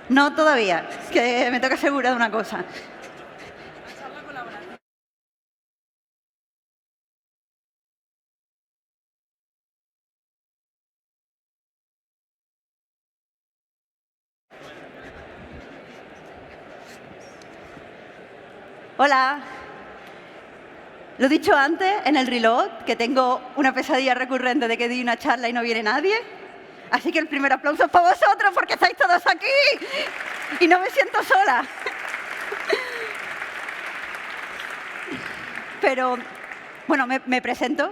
No todavía, que me toca asegurar una cosa. Hola. Lo he dicho antes en el reload, que tengo una pesadilla recurrente de que di una charla y no viene nadie. Así que el primer aplauso es para vosotros, porque estáis todos aquí y no me siento sola. Pero, bueno, me presento.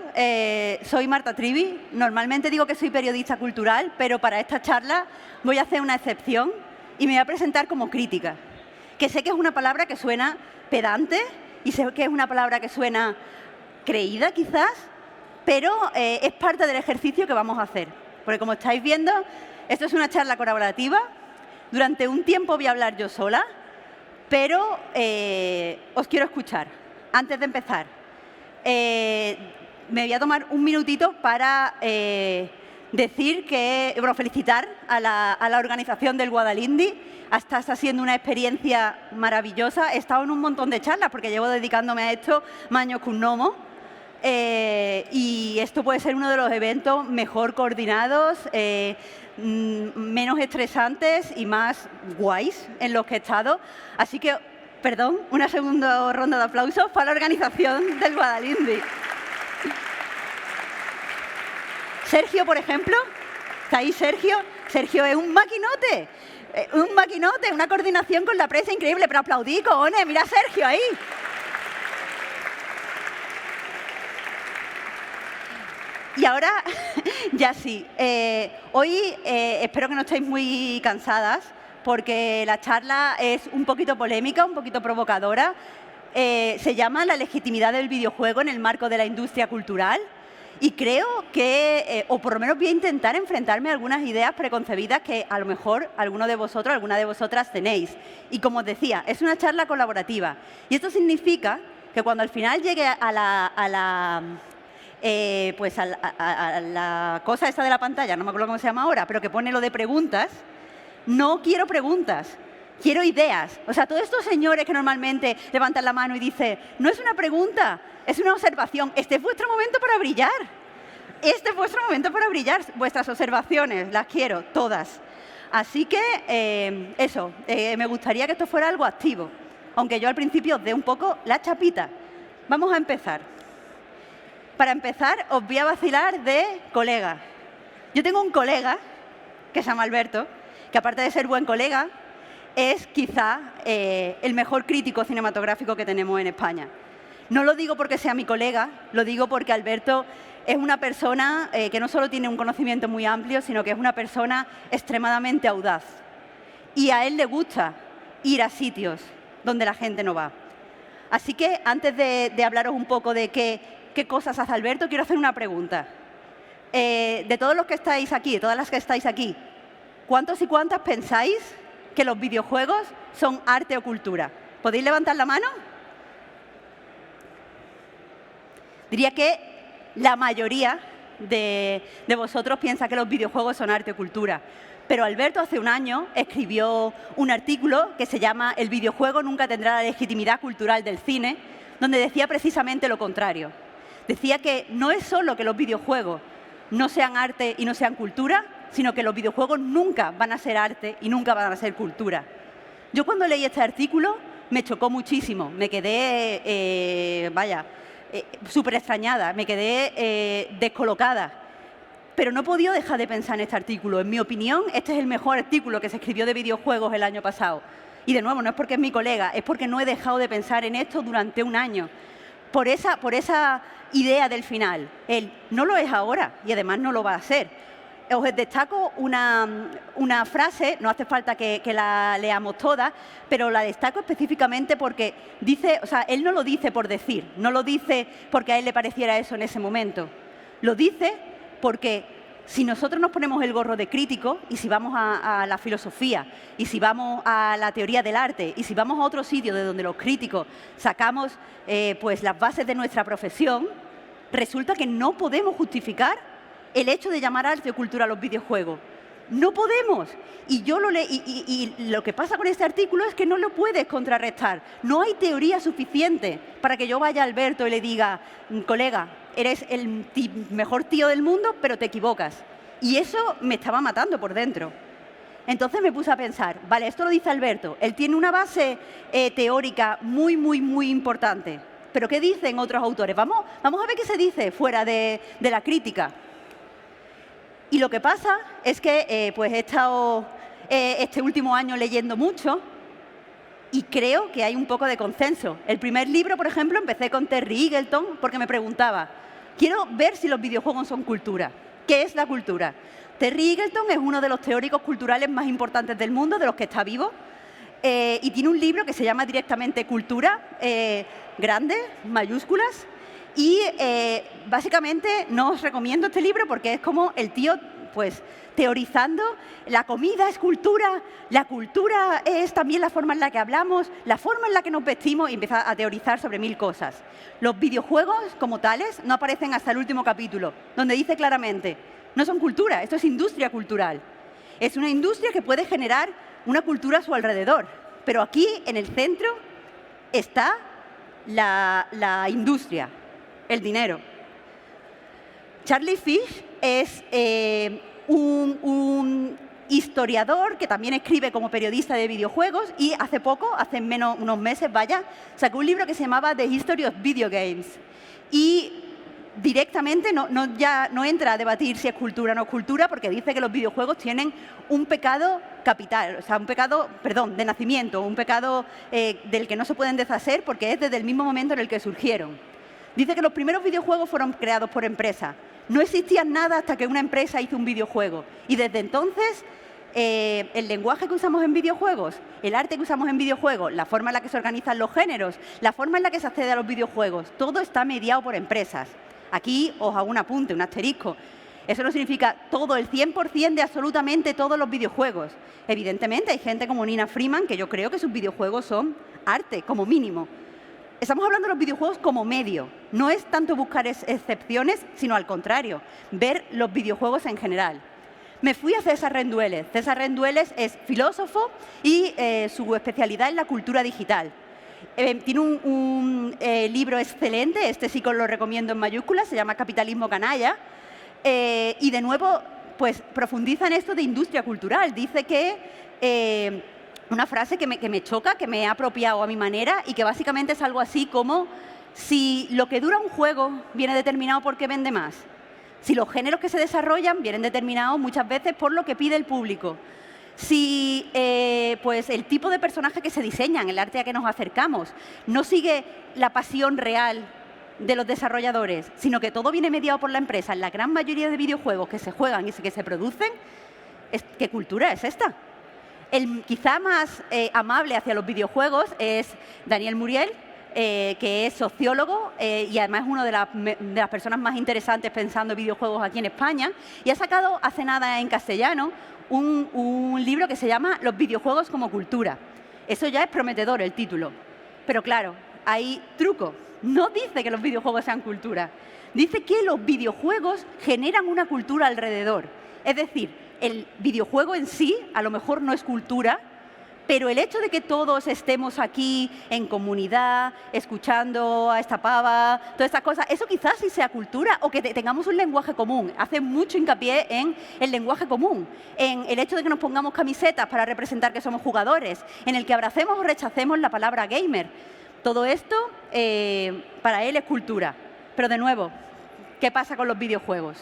Soy Marta Trivi. Normalmente digo que soy periodista cultural, pero para esta charla voy a hacer una excepción y me voy a presentar como crítica. Que sé que es una palabra que suena pedante y sé que es una palabra que suena creída, quizás, pero es parte del ejercicio que vamos a hacer. Porque, como estáis viendo, esto es una charla colaborativa. Durante un tiempo voy a hablar yo sola, pero os quiero escuchar. Antes de empezar, me voy a tomar un minutito para Decir que, bueno, felicitar a la organización del Guadalindi. Está siendo una experiencia maravillosa. He estado en un montón de charlas porque llevo dedicándome a esto más años que un gnomo. Y esto puede ser uno de los eventos mejor coordinados, menos estresantes y más guays en los que he estado. Así que, perdón, una segunda ronda de aplausos para la organización del Guadalindi. Sergio, por ejemplo, ¿está ahí Sergio? Sergio es un maquinote, una coordinación con la prensa increíble, pero aplaudí, cojones, mira a Sergio ahí. Y ahora, ya sí, hoy espero que no estéis muy cansadas, porque la charla es un poquito polémica, un poquito provocadora. Se llama La legitimidad del videojuego en el marco de la industria cultural. Y creo que, o por lo menos voy a intentar enfrentarme a algunas ideas preconcebidas que a lo mejor alguno de vosotros, alguna de vosotras tenéis. Y como os decía, es una charla colaborativa. Y esto significa que cuando al final llegue a la cosa esa de la pantalla, no me acuerdo cómo se llama ahora, pero que pone lo de preguntas, no quiero preguntas, quiero ideas. O sea, todos estos señores que normalmente levantan la mano y dicen, no es una pregunta, es una observación. Este es vuestro momento para brillar. Este es vuestro momento para brillar. Vuestras observaciones, las quiero, todas. Así que, me gustaría que esto fuera algo activo. Aunque yo al principio os dé un poco la chapita. Vamos a empezar. Para empezar, os voy a vacilar de colega. Yo tengo un colega, que se llama Alberto, que aparte de ser buen colega, es quizá el mejor crítico cinematográfico que tenemos en España. No lo digo porque sea mi colega, lo digo porque Alberto es una persona que no solo tiene un conocimiento muy amplio, sino que es una persona extremadamente audaz. Y a él le gusta ir a sitios donde la gente no va. Así que antes de hablaros un poco de qué cosas hace Alberto, quiero hacer una pregunta. De todos los que estáis aquí, de todas las que estáis aquí, ¿cuántos y cuántas pensáis que los videojuegos son arte o cultura? ¿Podéis levantar la mano? Diría que la mayoría de vosotros piensa que los videojuegos son arte o cultura. Pero Alberto hace un año escribió un artículo que se llama El videojuego nunca tendrá la legitimidad cultural del cine, donde decía precisamente lo contrario. Decía que no es solo que los videojuegos no sean arte y no sean cultura, sino que los videojuegos nunca van a ser arte y nunca van a ser cultura. Yo cuando leí este artículo me chocó muchísimo, me quedé, súper extrañada, me quedé descolocada. Pero no he podido dejar de pensar en este artículo. En mi opinión, este es el mejor artículo que se escribió de videojuegos el año pasado. Y de nuevo, no es porque es mi colega, es porque no he dejado de pensar en esto durante un año. Por esa idea del final. Él no lo es ahora y además no lo va a ser. Os destaco una frase, no hace falta que la leamos toda, pero la destaco específicamente porque dice, o sea, él no lo dice por decir, no lo dice porque a él le pareciera eso en ese momento. Lo dice porque si nosotros nos ponemos el gorro de crítico y si vamos a la filosofía y si vamos a la teoría del arte y si vamos a otro sitio de donde los críticos sacamos pues las bases de nuestra profesión, resulta que no podemos justificar el hecho de llamar arte o cultura a los videojuegos. No podemos. Y yo lo que pasa con este artículo es que no lo puedes contrarrestar. No hay teoría suficiente para que yo vaya a Alberto y le diga, colega, eres el mejor tío del mundo, pero te equivocas. Y eso me estaba matando por dentro. Entonces me puse a pensar, vale, esto lo dice Alberto, él tiene una base teórica muy, muy, muy importante. Pero ¿qué dicen otros autores? Vamos a ver qué se dice fuera de la crítica. Y lo que pasa es que pues he estado este último año leyendo mucho y creo que hay un poco de consenso. El primer libro, por ejemplo, empecé con Terry Eagleton porque me preguntaba, quiero ver si los videojuegos son cultura. ¿Qué es la cultura? Terry Eagleton es uno de los teóricos culturales más importantes del mundo, de los que está vivo, y tiene un libro que se llama directamente Cultura, grande, mayúsculas, y básicamente no os recomiendo este libro porque es como el tío pues teorizando, la comida es cultura, la cultura es también la forma en la que hablamos, la forma en la que nos vestimos, y empieza a teorizar sobre 1000 cosas. Los videojuegos como tales no aparecen hasta el último capítulo, donde dice claramente, No son cultura, esto es industria cultural. Es una industria que puede generar una cultura a su alrededor. Pero aquí, en el centro, está la industria, el dinero. Charlie Fish es un historiador que también escribe como periodista de videojuegos y hace poco, hace menos unos meses, vaya, sacó un libro que se llamaba The History of Video Games. Y directamente no entra a debatir si es cultura o no es cultura, porque dice que los videojuegos tienen un pecado capital, o sea, un pecado, perdón, de nacimiento, un pecado del que no se pueden deshacer porque es desde el mismo momento en el que surgieron. Dice que los primeros videojuegos fueron creados por empresas. No existía nada hasta que una empresa hizo un videojuego. Y desde entonces, el lenguaje que usamos en videojuegos, el arte que usamos en videojuegos, la forma en la que se organizan los géneros, la forma en la que se accede a los videojuegos, todo está mediado por empresas. Aquí os hago un apunte, un asterisco. Eso no significa todo, el 100% de absolutamente todos los videojuegos. Evidentemente hay gente como Nina Freeman que yo creo que sus videojuegos son arte, como mínimo. Estamos hablando de los videojuegos como medio. No es tanto buscar excepciones, sino al contrario, ver los videojuegos en general. Me fui a César Rendueles. César Rendueles es filósofo y su especialidad es la cultura digital. Tiene un libro excelente, este sí que os lo recomiendo en mayúsculas, se llama Capitalismo Canalla. Y de nuevo, pues profundiza en esto de industria cultural. Dice que una frase que me choca, que me he apropiado a mi manera y que básicamente es algo así como: si lo que dura un juego viene determinado por qué vende más, si los géneros que se desarrollan vienen determinados muchas veces por lo que pide el público, si pues el tipo de personaje que se diseñan, el arte a que nos acercamos, no sigue la pasión real de los desarrolladores, sino que todo viene mediado por la empresa, en la gran mayoría de videojuegos que se juegan y que se producen, ¿qué cultura es esta? El quizá más amable hacia los videojuegos es Daniel Muriel, que es sociólogo y además es una de las personas más interesantes pensando en videojuegos aquí en España, y ha sacado hace nada en castellano un libro que se llama Los videojuegos como cultura. Eso ya es prometedor, el título. Pero claro, hay truco. No dice que los videojuegos sean cultura. Dice que los videojuegos generan una cultura alrededor. Es decir, el videojuego en sí a lo mejor no es cultura, pero el hecho de que todos estemos aquí en comunidad, escuchando a esta pava, todas estas cosas, eso quizás sí sea cultura, o que tengamos un lenguaje común. Hace mucho hincapié en el lenguaje común, en el hecho de que nos pongamos camisetas para representar que somos jugadores, en el que abracemos o rechacemos la palabra gamer. Todo esto para él es cultura. Pero de nuevo, ¿qué pasa con los videojuegos?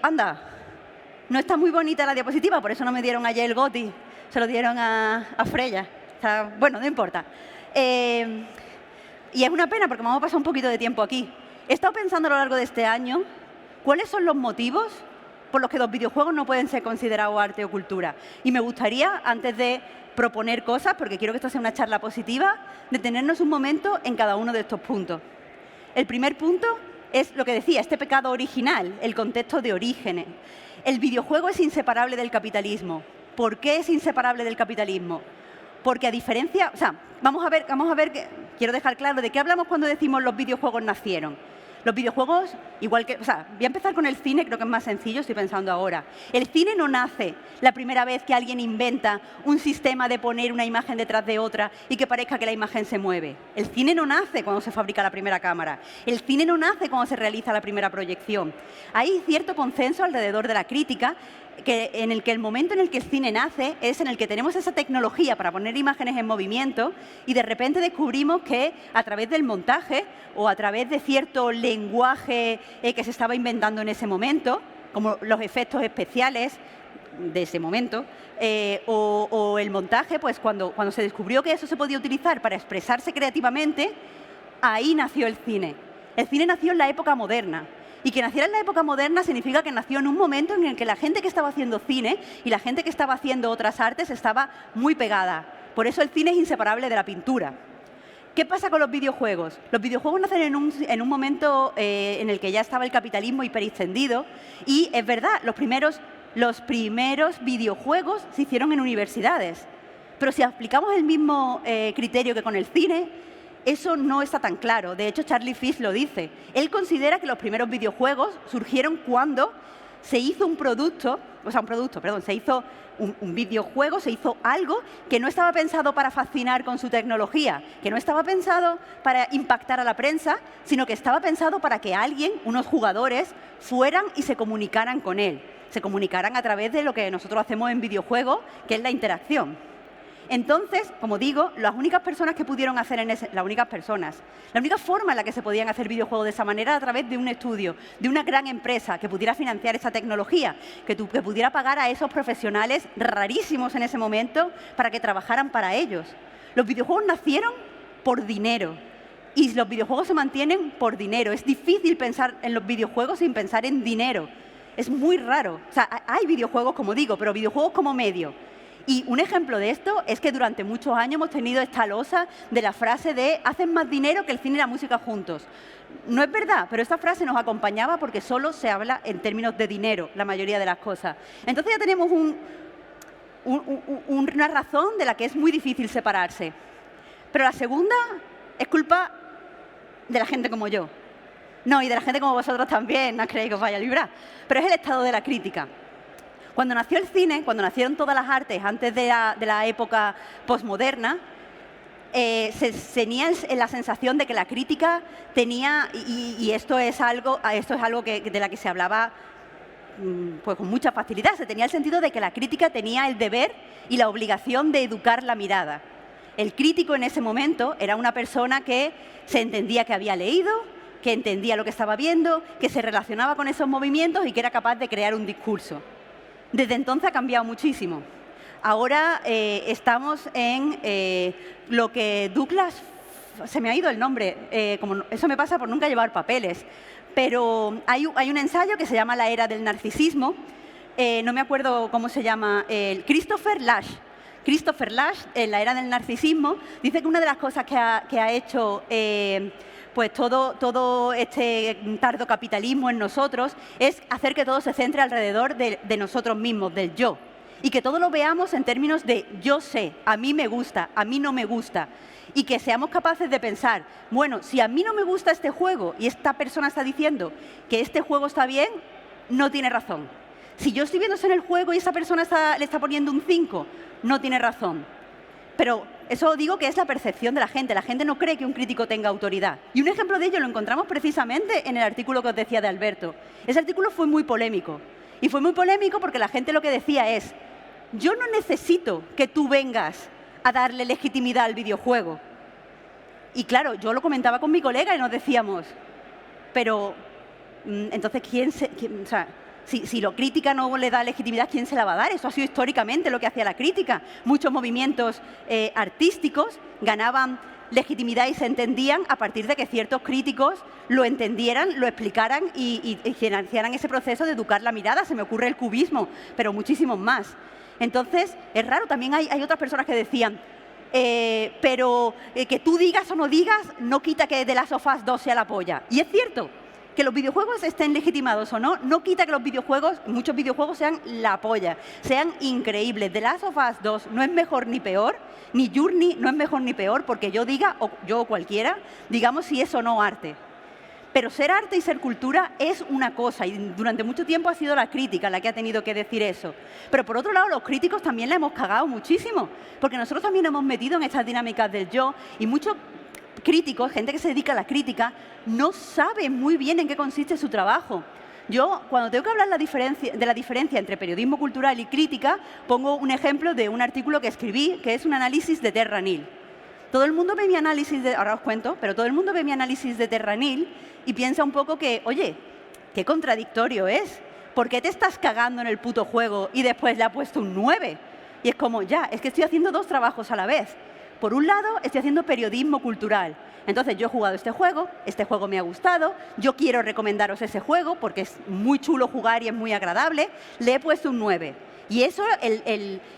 Anda, no está muy bonita la diapositiva, por eso no me dieron ayer el GOTY, se lo dieron a Freya. Bueno, no importa. Y es una pena porque vamos a pasar un poquito de tiempo aquí. He estado pensando a lo largo de este año cuáles son los motivos por los que los videojuegos no pueden ser considerados arte o cultura. Y me gustaría, antes de proponer cosas, porque quiero que esto sea una charla positiva, detenernos un momento en cada uno de estos puntos. El primer punto es lo que decía, este pecado original, el contexto de orígenes. El videojuego es inseparable del capitalismo. ¿Por qué es inseparable del capitalismo? Porque a diferencia, o sea, vamos a ver que quiero dejar claro de qué hablamos cuando decimos los videojuegos nacieron. Los videojuegos, igual que, o sea, voy a empezar con el cine, creo que es más sencillo, estoy pensando ahora. El cine no nace la primera vez que alguien inventa un sistema de poner una imagen detrás de otra y que parezca que la imagen se mueve. El cine no nace cuando se fabrica la primera cámara. El cine no nace cuando se realiza la primera proyección. Hay cierto consenso alrededor de la crítica en el que el momento en el que el cine nace es en el que tenemos esa tecnología para poner imágenes en movimiento y de repente descubrimos que a través del montaje o a través de cierto lenguaje que se estaba inventando en ese momento, como los efectos especiales de ese momento, o el montaje, pues cuando se descubrió que eso se podía utilizar para expresarse creativamente, ahí nació el cine. El cine nació en la época moderna. Y que naciera en la época moderna significa que nació en un momento en el que la gente que estaba haciendo cine y la gente que estaba haciendo otras artes estaba muy pegada. Por eso el cine es inseparable de la pintura. ¿Qué pasa con los videojuegos? Los videojuegos nacen en un momento en el que ya estaba el capitalismo hiperextendido y es verdad, los primeros videojuegos se hicieron en universidades. Pero si aplicamos el mismo criterio que con el cine, eso no está tan claro. De hecho, Charlie Fish lo dice. Él considera que los primeros videojuegos surgieron cuando se hizo se hizo un videojuego, se hizo algo que no estaba pensado para fascinar con su tecnología, que no estaba pensado para impactar a la prensa, sino que estaba pensado para que alguien, unos jugadores, fueran y se comunicaran con él. Se comunicaran a través de lo que nosotros hacemos en videojuegos, que es la interacción. Entonces, como digo, las únicas personas que pudieron hacer la única forma en la que se podían hacer videojuegos de esa manera era a través de un estudio, de una gran empresa que pudiera financiar esa tecnología, que pudiera pagar a esos profesionales rarísimos en ese momento para que trabajaran para ellos. Los videojuegos nacieron por dinero y los videojuegos se mantienen por dinero. Es difícil pensar en los videojuegos sin pensar en dinero. Es muy raro. O sea, hay videojuegos, como digo, pero videojuegos como medio. Y un ejemplo de esto es que durante muchos años hemos tenido esta losa de la frase de hacen más dinero que el cine y la música juntos. No es verdad, pero esta frase nos acompañaba porque solo se habla en términos de dinero, la mayoría de las cosas. Entonces ya tenemos una razón de la que es muy difícil separarse. Pero la segunda es culpa de la gente como yo. No, y de la gente como vosotros también, no creéis que os vaya a librar. Pero es el estado de la crítica. Cuando nació el cine, cuando nacieron todas las artes antes de la época posmoderna, se tenía la sensación de que la crítica tenía, y esto es algo de la que se hablaba pues con mucha facilidad, se tenía el sentido de que la crítica tenía el deber y la obligación de educar la mirada. El crítico en ese momento era una persona que se entendía que había leído, que entendía lo que estaba viendo, que se relacionaba con esos movimientos y que era capaz de crear un discurso. Desde entonces ha cambiado muchísimo. Ahora estamos en lo que Douglas, se me ha ido el nombre, como eso me pasa por nunca llevar papeles, pero hay un ensayo que se llama La era del narcisismo, no me acuerdo cómo se llama, Christopher Lasch. Christopher Lasch, en La era del narcisismo, dice que una de las cosas que ha hecho pues todo este tardocapitalismo en nosotros es hacer que todo se centre alrededor de nosotros mismos, del yo. Y que todo lo veamos en términos de yo sé, a mí me gusta, a mí no me gusta. Y que seamos capaces de pensar, bueno, si a mí no me gusta este juego y esta persona está diciendo que este juego está bien, no tiene razón. Si yo estoy viéndose en el juego y esa persona le está poniendo un 5, no tiene razón. Pero eso digo que es la percepción de la gente. La gente no cree que un crítico tenga autoridad. Y un ejemplo de ello lo encontramos precisamente en el artículo que os decía de Alberto. Ese artículo fue muy polémico. Y fue muy polémico porque la gente lo que decía es, yo no necesito que tú vengas a darle legitimidad al videojuego. Y claro, yo lo comentaba con mi colega y nos decíamos, pero entonces, si la crítica no le da legitimidad, ¿quién se la va a dar? Eso ha sido históricamente lo que hacía la crítica. Muchos movimientos artísticos ganaban legitimidad y se entendían a partir de que ciertos críticos lo entendieran, lo explicaran y financiaran ese proceso de educar la mirada. Se me ocurre el cubismo, pero muchísimos más. Entonces, es raro. También hay otras personas que decían, pero que tú digas o no digas no quita que The Last of Us 2 sea la polla. Y es cierto. Que los videojuegos estén legitimados o no, no quita que muchos videojuegos sean la polla, sean increíbles. The Last of Us 2 no es mejor ni peor, ni Journey no es mejor ni peor, porque yo o cualquiera, digamos si es o no arte. Pero ser arte y ser cultura es una cosa, y durante mucho tiempo ha sido la crítica la que ha tenido que decir eso. Pero por otro lado, los críticos también la hemos cagado muchísimo, porque nosotros también nos hemos metido en estas dinámicas del yo, y muchos críticos, gente que se dedica a la crítica, no sabe muy bien en qué consiste su trabajo. Yo, cuando tengo que hablar de la diferencia entre periodismo cultural y crítica, pongo un ejemplo de un artículo que escribí, que es un análisis de Terranil. Todo el mundo ve mi análisis ahora os cuento, pero todo el mundo ve mi análisis de Terranil y piensa un poco que, oye, qué contradictorio es. ¿Por qué te estás cagando en el puto juego y después le ha puesto un 9? Y es como, es que estoy haciendo dos trabajos a la vez. Por un lado, estoy haciendo periodismo cultural. Entonces, yo he jugado este juego me ha gustado, yo quiero recomendaros ese juego porque es muy chulo jugar y es muy agradable, le he puesto un 9. Y eso,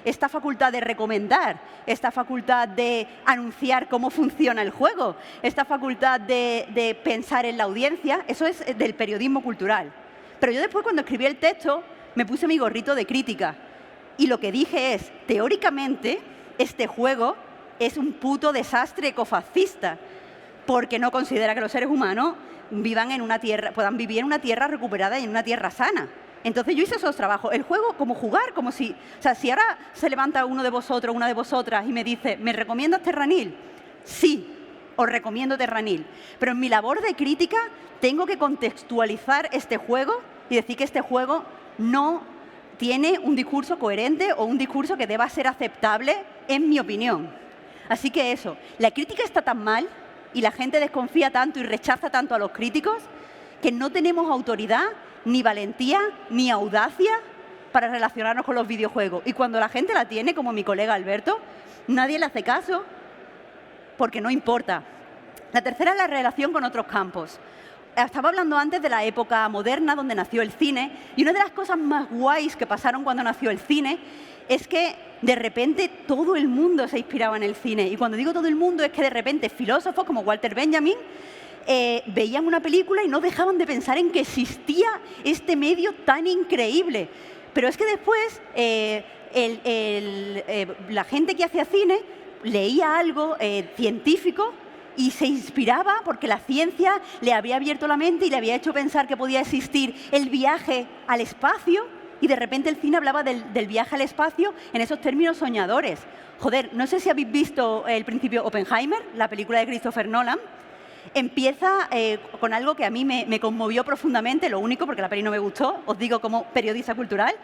esta facultad de recomendar, esta facultad de anunciar cómo funciona el juego, esta facultad de pensar en la audiencia, eso es del periodismo cultural. Pero yo después, cuando escribí el texto, me puse mi gorrito de crítica. Y lo que dije es, teóricamente, este juego es un puto desastre ecofascista. porque no considera que los seres humanos vivan en una tierra, puedan vivir en una tierra recuperada y en una tierra sana. Entonces yo hice esos trabajos. El juego como jugar, como si... O sea, si ahora se levanta uno de vosotros, una de vosotras y me dice, ¿me recomiendas Terranil? Sí, os recomiendo Terranil. Pero en mi labor de crítica tengo que contextualizar este juego y decir que este juego no tiene un discurso coherente o un discurso que deba ser aceptable, en mi opinión. Así que eso, la crítica está tan mal y la gente desconfía tanto y rechaza tanto a los críticos que no tenemos autoridad, ni valentía, ni audacia para relacionarnos con los videojuegos. Y cuando la gente la tiene, como mi colega Alberto, nadie le hace caso porque no importa. La tercera es la relación con otros campos. Estaba hablando antes de la época moderna donde nació el cine y una de las cosas más guays que pasaron cuando nació el cine es que de repente todo el mundo se inspiraba en el cine. Y cuando digo todo el mundo es que de repente filósofos como Walter Benjamin veían una película y no dejaban de pensar en que existía este medio tan increíble. Pero es que después la gente que hacía cine leía algo científico y se inspiraba porque la ciencia le había abierto la mente y le había hecho pensar que podía existir el viaje al espacio, y de repente el cine hablaba del viaje al espacio en esos términos soñadores. Joder, no sé si habéis visto El Principio Oppenheimer, la película de Christopher Nolan. Empieza con algo que a mí me conmovió profundamente, lo único, porque la peli no me gustó, os digo como periodista cultural,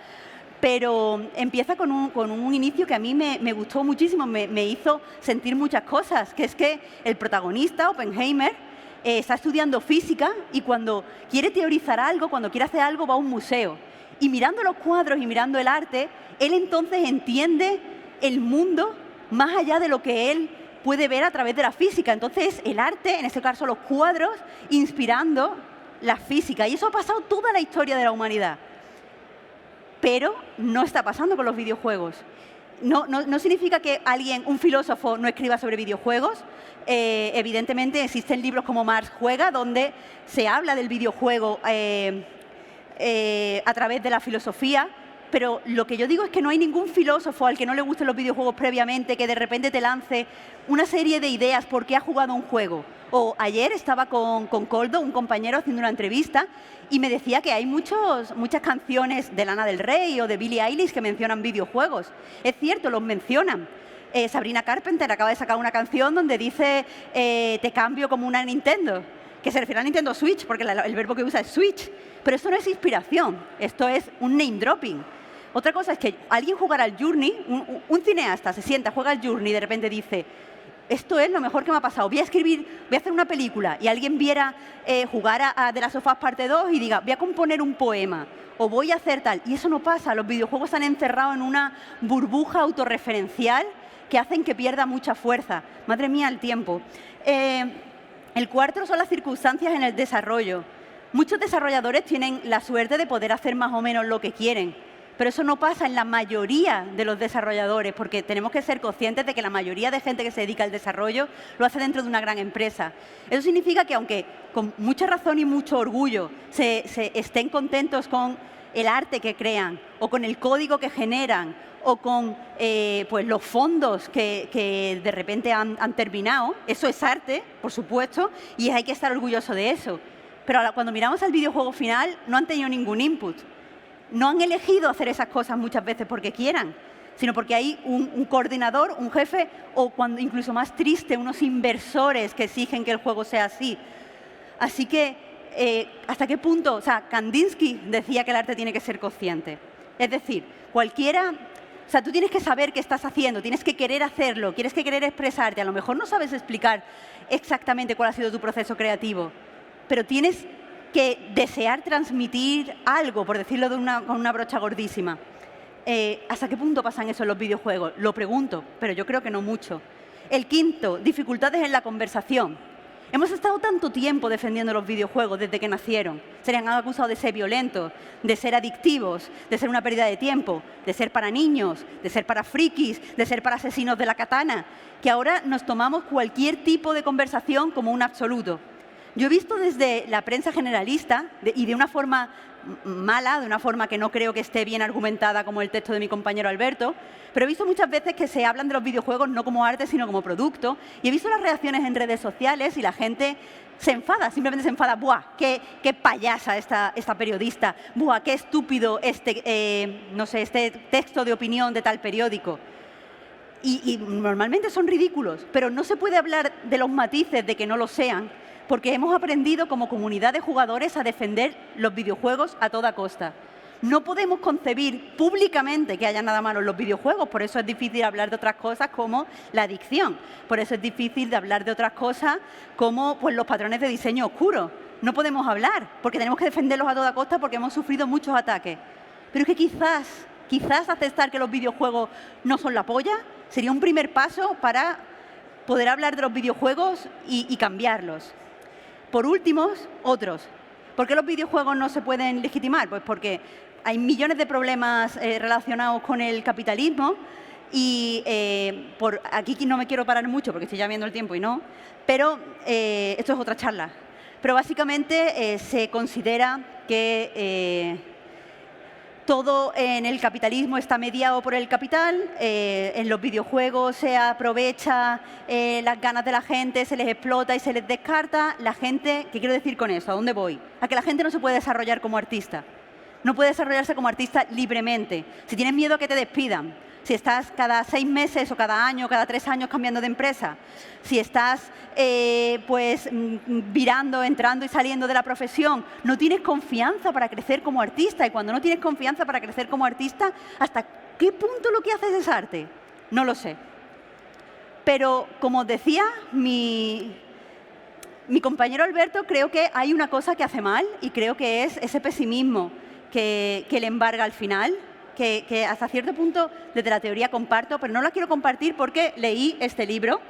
pero empieza con un inicio que a mí me gustó muchísimo, me hizo sentir muchas cosas, que es que el protagonista, Oppenheimer, está estudiando física y cuando quiere teorizar algo, cuando quiere hacer algo, va a un museo. Y mirando los cuadros y mirando el arte, él entonces entiende el mundo más allá de lo que él puede ver a través de la física. Entonces, el arte, en este caso los cuadros, inspirando la física. Y eso ha pasado toda la historia de la humanidad. Pero no está pasando con los videojuegos. No significa que un filósofo, no escriba sobre videojuegos. Evidentemente, existen libros como Marx Juega, donde se habla del videojuego a través de la filosofía. Pero lo que yo digo es que no hay ningún filósofo al que no le gusten los videojuegos previamente que de repente te lance una serie de ideas porque ha jugado un juego. O ayer estaba con Coldo, un compañero, haciendo una entrevista y me decía que hay muchas canciones de Lana del Rey o de Billie Eilish que mencionan videojuegos. Es cierto, los mencionan. Sabrina Carpenter acaba de sacar una canción donde dice te cambio como una Nintendo, que se refiere a Nintendo Switch, porque el verbo que usa es Switch. Pero esto no es inspiración, esto es un name dropping. Otra cosa es que alguien jugara al Journey, un cineasta se sienta, juega al Journey y de repente dice, esto es lo mejor que me ha pasado, voy a hacer una película, y alguien viera jugar a The Last of Us Parte 2 y diga, voy a componer un poema, o voy a hacer tal. Y eso no pasa, los videojuegos están encerrados en una burbuja autorreferencial que hacen que pierda mucha fuerza. Madre mía, el tiempo. El cuarto son las circunstancias en el desarrollo. Muchos desarrolladores tienen la suerte de poder hacer más o menos lo que quieren, pero eso no pasa en la mayoría de los desarrolladores, porque tenemos que ser conscientes de que la mayoría de gente que se dedica al desarrollo lo hace dentro de una gran empresa. Eso significa que, aunque con mucha razón y mucho orgullo se estén contentos con el arte que crean, o con el código que generan, o con pues los fondos que de repente han terminado, eso es arte, por supuesto, y hay que estar orgulloso de eso. Pero cuando miramos al videojuego final, no han tenido ningún input. No han elegido hacer esas cosas muchas veces porque quieran, sino porque hay un coordinador, un jefe, o cuando incluso más triste, unos inversores que exigen que el juego sea así. Así que, ¿hasta qué punto? O sea, Kandinsky decía que el arte tiene que ser consciente. Es decir, o sea, tú tienes que saber qué estás haciendo, tienes que querer hacerlo, tienes que querer expresarte. A lo mejor no sabes explicar exactamente cuál ha sido tu proceso creativo, pero tienes que desear transmitir algo, por decirlo con una brocha gordísima. ¿Hasta qué punto pasan eso en los videojuegos? Lo pregunto, pero yo creo que no mucho. El quinto, dificultades en la conversación. Hemos estado tanto tiempo defendiendo los videojuegos desde que nacieron. Se les han acusado de ser violentos, de ser adictivos, de ser una pérdida de tiempo, de ser para niños, de ser para frikis, de ser para asesinos de la katana, que ahora nos tomamos cualquier tipo de conversación como un absoluto. Yo he visto desde la prensa generalista, y de una forma mala, de una forma que no creo que esté bien argumentada como el texto de mi compañero Alberto, pero he visto muchas veces que se hablan de los videojuegos no como arte, sino como producto, y he visto las reacciones en redes sociales y la gente se enfada, simplemente se enfada. ¡Buah, qué payasa esta periodista! ¡Buah, qué estúpido no sé, este texto de opinión de tal periódico! Y normalmente son ridículos, pero no se puede hablar de los matices de que no lo sean, porque hemos aprendido como comunidad de jugadores a defender los videojuegos a toda costa. No podemos concebir públicamente que haya nada malo en los videojuegos, por eso es difícil hablar de otras cosas como la adicción, por eso es difícil de hablar de otras cosas como pues, los patrones de diseño oscuro. No podemos hablar, porque tenemos que defenderlos a toda costa porque hemos sufrido muchos ataques. Pero es que quizás aceptar que los videojuegos no son la polla sería un primer paso para poder hablar de los videojuegos y cambiarlos. Por último, otros. ¿Por qué los videojuegos no se pueden legitimar? Pues porque hay millones de problemas relacionados con el capitalismo y aquí no me quiero parar mucho porque estoy ya viendo el tiempo y no, pero esto es otra charla. Pero básicamente se considera que todo en el capitalismo está mediado por el capital, en los videojuegos se aprovecha las ganas de la gente, se les explota y se les descarta. La gente, ¿qué quiero decir con eso? ¿A dónde voy? A que la gente no se puede desarrollar como artista. No puede desarrollarse como artista libremente. Si tienes miedo a que te despidan, si estás cada 6 meses o cada año, cada 3 años cambiando de empresa, si estás pues virando, entrando y saliendo de la profesión, no tienes confianza para crecer como artista. Y cuando no tienes confianza para crecer como artista, ¿hasta qué punto lo que haces es arte? No lo sé. Pero, como os decía, mi compañero Alberto, creo que hay una cosa que hace mal y creo que es ese pesimismo que le embarga al final, que hasta cierto punto desde la teoría comparto, pero no la quiero compartir porque leí este libro.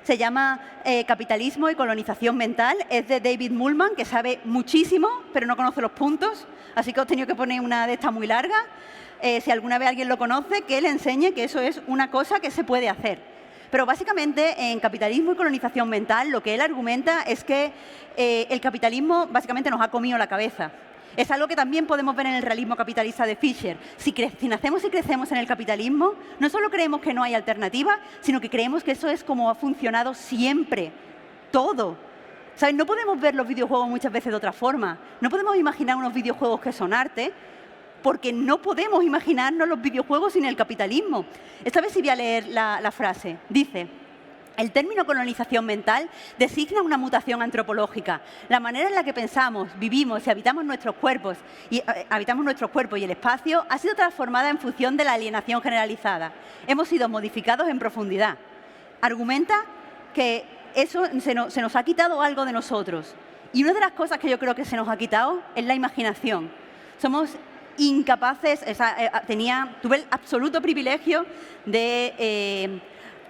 Se llama Capitalismo y colonización mental. Es de David Mulman, que sabe muchísimo, pero no conoce los puntos, así que os he tenido que poner una de estas muy larga. Si alguna vez alguien lo conoce, que le enseñe que eso es una cosa que se puede hacer. Pero básicamente en Capitalismo y colonización mental lo que él argumenta es que el capitalismo básicamente nos ha comido la cabeza. Es algo que también podemos ver en el realismo capitalista de Fisher. Si nacemos y crecemos en el capitalismo, no solo creemos que no hay alternativa, sino que creemos que eso es como ha funcionado siempre, todo. ¿Sabes? No podemos ver los videojuegos muchas veces de otra forma. No podemos imaginar unos videojuegos que son arte, porque no podemos imaginarnos los videojuegos sin el capitalismo. Esta vez sí voy a leer la frase. Dice: el término colonización mental designa una mutación antropológica. La manera en la que pensamos, vivimos y habitamos nuestros cuerpos y el espacio ha sido transformada en función de la alienación generalizada. Hemos sido modificados en profundidad. Argumenta que eso se nos ha quitado algo de nosotros. Y una de las cosas que yo creo que se nos ha quitado es la imaginación. Somos incapaces, tuve el absoluto privilegio de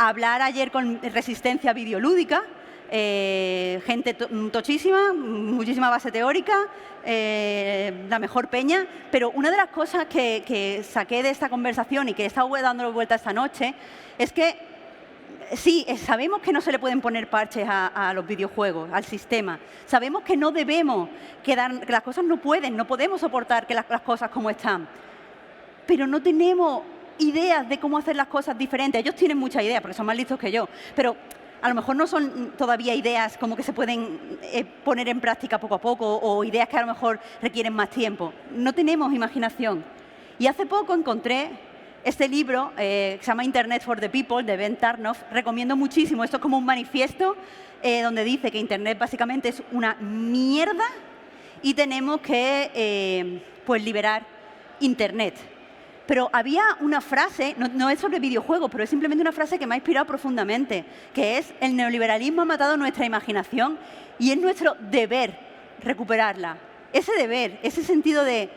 hablar ayer con Resistencia Videolúdica, gente tochísima, muchísima base teórica, la mejor peña, pero una de las cosas que saqué de esta conversación y que he estado dándole vuelta esta noche es que sí, sabemos que no se le pueden poner parches a los videojuegos, al sistema. Sabemos que no debemos, que las cosas no podemos soportar que las cosas como están. Pero no tenemos ideas de cómo hacer las cosas diferentes. Ellos tienen muchas ideas, porque son más listos que yo, pero a lo mejor no son todavía ideas como que se pueden poner en práctica poco a poco o ideas que a lo mejor requieren más tiempo. No tenemos imaginación. Y hace poco encontré este libro que se llama Internet for the People, de Ben Tarnoff. Recomiendo muchísimo. Esto es como un manifiesto donde dice que Internet básicamente es una mierda y tenemos que pues liberar Internet. Pero había una frase, no es sobre videojuegos, pero es simplemente una frase que me ha inspirado profundamente, que es: el neoliberalismo ha matado nuestra imaginación y es nuestro deber recuperarla. Ese deber, ese sentido de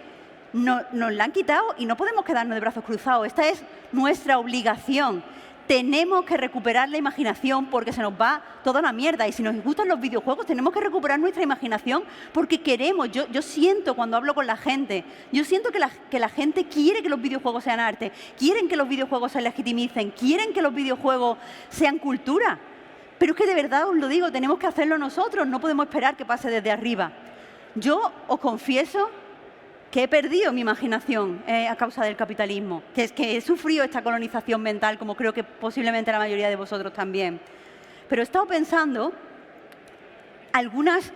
nos la han quitado y no podemos quedarnos de brazos cruzados. Esta es nuestra obligación. Tenemos que recuperar la imaginación porque se nos va toda la mierda. Y si nos gustan los videojuegos, tenemos que recuperar nuestra imaginación porque queremos. Yo siento cuando hablo con la gente, yo siento que la gente quiere que los videojuegos sean arte, quieren que los videojuegos se legitimicen, quieren que los videojuegos sean cultura. Pero es que de verdad os lo digo, tenemos que hacerlo nosotros, no podemos esperar que pase desde arriba. Yo os confieso que he perdido mi imaginación a causa del capitalismo, que es que he sufrido esta colonización mental, como creo que posiblemente la mayoría de vosotros también. Pero he estado pensando algunas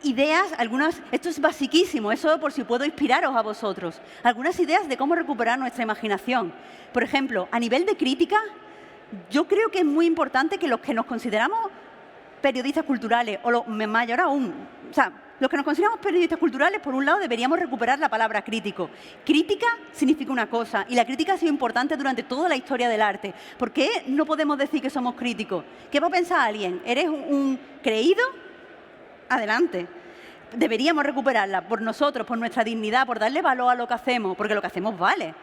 ideas, esto es basiquísimo, eso por si puedo inspiraros a vosotros, algunas ideas de cómo recuperar nuestra imaginación. Por ejemplo, a nivel de crítica, yo creo que es muy importante que los que nos consideramos periodistas culturales, o mayor aún, o sea, los que nos consideramos periodistas culturales, por un lado, deberíamos recuperar la palabra crítico. Crítica significa una cosa, y la crítica ha sido importante durante toda la historia del arte. ¿Por qué no podemos decir que somos críticos? ¿Qué va a pensar alguien? ¿Eres un creído? Adelante. Deberíamos recuperarla por nosotros, por nuestra dignidad, por darle valor a lo que hacemos, porque lo que hacemos vale.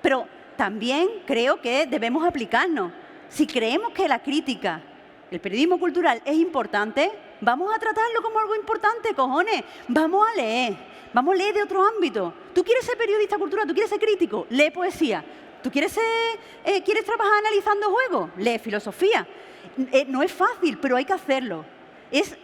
Pero también creo que debemos aplicarnos. Si creemos que la crítica, el periodismo cultural es importante, vamos a tratarlo como algo importante, cojones. Vamos a leer de otro ámbito. ¿Tú quieres ser periodista cultural? ¿Tú quieres ser crítico? Lee poesía. ¿Tú quieres trabajar analizando juegos? Lee filosofía. No es fácil, pero hay que hacerlo. Es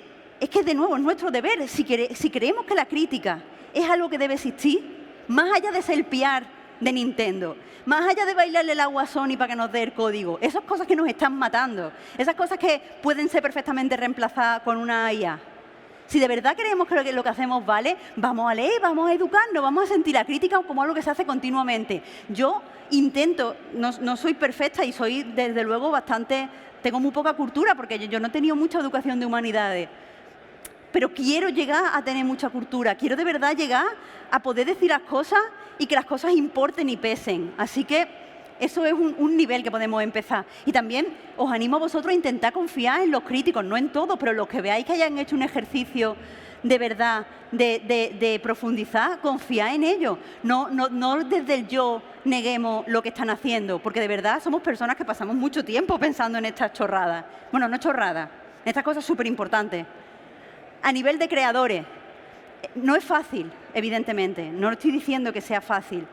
que, de nuevo, es nuestro deber. Si creemos que la crítica es algo que debe existir, más allá de ser el PR de Nintendo, más allá de bailarle el agua a Sony para que nos dé el código, esas cosas que nos están matando, esas cosas que pueden ser perfectamente reemplazadas con una IA. Si de verdad creemos que lo que hacemos vale, vamos a leer, vamos a educarnos, vamos a sentir la crítica como algo que se hace continuamente. Yo intento, no soy perfecta y soy, desde luego, tengo muy poca cultura porque yo no he tenido mucha educación de humanidades. Pero quiero llegar a tener mucha cultura, quiero de verdad llegar a poder decir las cosas y que las cosas importen y pesen. Así que eso es un nivel que podemos empezar. Y también os animo a vosotros a intentar confiar en los críticos, no en todos, pero los que veáis que hayan hecho un ejercicio de verdad, de profundizar, confiad en ellos. No desde el yo neguemos lo que están haciendo, porque de verdad somos personas que pasamos mucho tiempo pensando en estas chorradas. Bueno, no chorradas, en estas cosas súper importantes. A nivel de creadores, no es fácil, evidentemente, no estoy diciendo que sea fácil.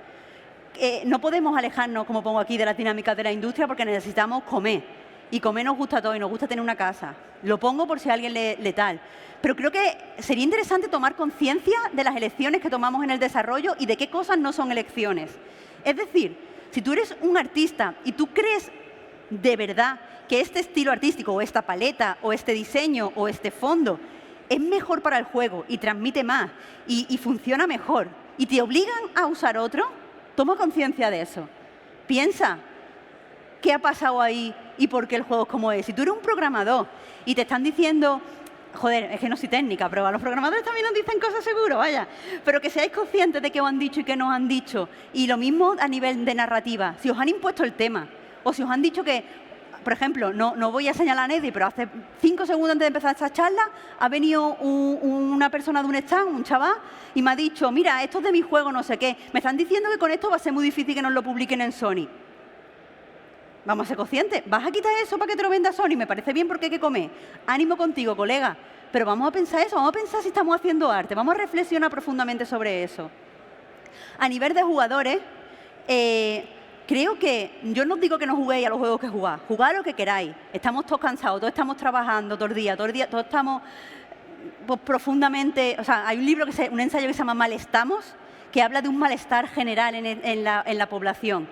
No podemos alejarnos, como pongo aquí, de las dinámicas de la industria porque necesitamos comer. Y comer nos gusta a todos y nos gusta tener una casa. Lo pongo por si a alguien le tal. Pero creo que sería interesante tomar conciencia de las elecciones que tomamos en el desarrollo y de qué cosas no son elecciones. Es decir, si tú eres un artista y tú crees de verdad que este estilo artístico o esta paleta o este diseño o este fondo es mejor para el juego y transmite más y funciona mejor y te obligan a usar otro, toma conciencia de eso. Piensa qué ha pasado ahí y por qué el juego es como es. Si tú eres un programador y te están diciendo, joder, es que no soy técnica, pero a los programadores también nos dicen cosas seguro, vaya, pero que seáis conscientes de qué os han dicho y qué nos han dicho. Y lo mismo a nivel de narrativa, si os han impuesto el tema o si os han dicho que, por ejemplo, no voy a señalar a nadie, pero hace 5 segundos antes de empezar esta charla ha venido una persona de un stand, un chaval, y me ha dicho, mira, esto es de mi juego, no sé qué. Me están diciendo que con esto va a ser muy difícil que nos lo publiquen en Sony. Vamos a ser conscientes. ¿Vas a quitar eso para que te lo venda Sony? Me parece bien porque hay que comer. Ánimo contigo, colega. Pero vamos a pensar eso, vamos a pensar si estamos haciendo arte, vamos a reflexionar profundamente sobre eso. A nivel de jugadores, creo que, yo no os digo que no juguéis a los juegos que jugáis, jugad lo que queráis. Estamos todos cansados, todos estamos trabajando todo el día, todos estamos pues, profundamente... O sea, hay un ensayo que se llama Malestamos, que habla de un malestar general en la población.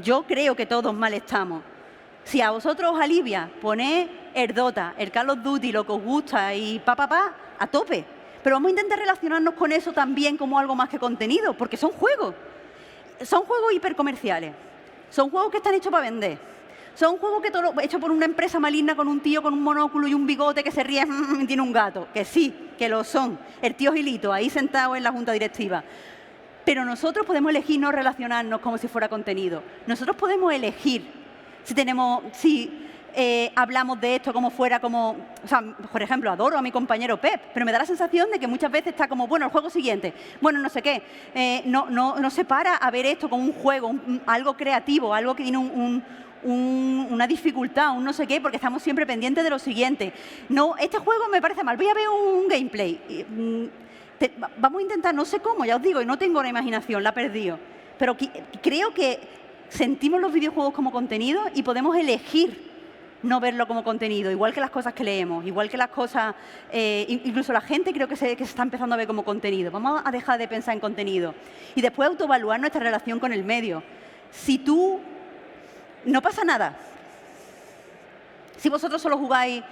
Yo creo que todos malestamos. Si a vosotros os alivia poner el Dota, el Call of Duty, lo que os gusta y a tope. Pero vamos a intentar relacionarnos con eso también como algo más que contenido, porque son juegos. Son juegos hipercomerciales. Son juegos que están hechos para vender. Son juegos hechos por una empresa maligna con un tío con un monóculo y un bigote que se ríe y tiene un gato. Que sí, que lo son. El tío Gilito, ahí sentado en la junta directiva. Pero nosotros podemos elegir no relacionarnos como si fuera contenido. Nosotros podemos elegir si hablamos de esto como fuera como... O sea, por ejemplo, adoro a mi compañero Pep, pero me da la sensación de que muchas veces está como, bueno, el juego siguiente, bueno, no sé qué. No se para a ver esto como un juego, algo creativo, algo que tiene una dificultad, un no sé qué, porque estamos siempre pendientes de lo siguiente. No, este juego me parece mal, voy a ver un gameplay. Vamos a intentar, no sé cómo, ya os digo, y no tengo la imaginación, la he perdido. Pero creo que sentimos los videojuegos como contenido y podemos elegir no verlo como contenido, igual que las cosas que leemos, igual que las cosas, incluso la gente creo que se está empezando a ver como contenido. Vamos a dejar de pensar en contenido y después autoevaluar nuestra relación con el medio. Si tú, no pasa nada. Si vosotros solo jugáis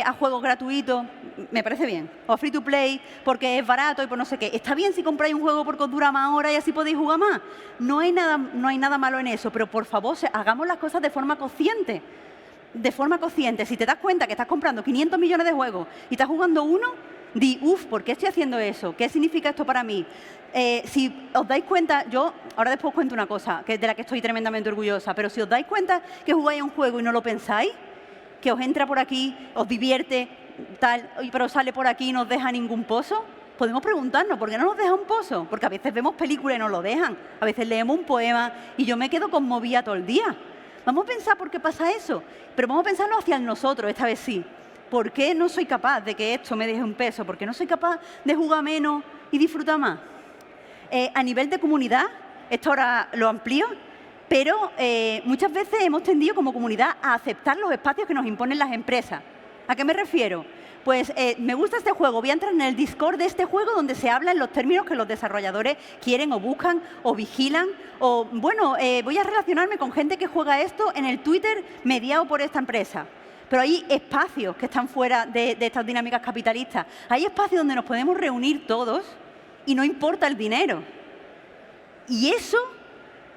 a juegos gratuitos, me parece bien. O a free to play, porque es barato y por no sé qué. Está bien si compráis un juego porque os dura más horas y así podéis jugar más. No hay nada malo en eso, pero por favor, hagamos las cosas de forma consciente. De forma consciente. Si te das cuenta que estás comprando 500 millones de juegos y estás jugando uno, di, uff, ¿por qué estoy haciendo eso? ¿Qué significa esto para mí? Si os dais cuenta, yo ahora después cuento una cosa de la que estoy tremendamente orgullosa, pero si os dais cuenta que jugáis a un juego y no lo pensáis, que os entra por aquí, os divierte, tal, pero sale por aquí y no os deja ningún pozo, podemos preguntarnos, ¿por qué no nos deja un pozo? Porque a veces vemos películas y nos lo dejan, a veces leemos un poema y yo me quedo conmovida todo el día. Vamos a pensar por qué pasa eso, pero vamos a pensarlo hacia nosotros, esta vez sí. ¿Por qué no soy capaz de que esto me deje un peso? ¿Por qué no soy capaz de jugar menos y disfrutar más? A nivel de comunidad, esto ahora lo amplío, pero muchas veces hemos tendido como comunidad a aceptar los espacios que nos imponen las empresas. ¿A qué me refiero? Pues me gusta este juego, voy a entrar en el Discord de este juego donde se habla en los términos que los desarrolladores quieren o buscan o vigilan. O, bueno, voy a relacionarme con gente que juega esto en el Twitter mediado por esta empresa. Pero hay espacios que están fuera de estas dinámicas capitalistas. Hay espacios donde nos podemos reunir todos y no importa el dinero. Y eso,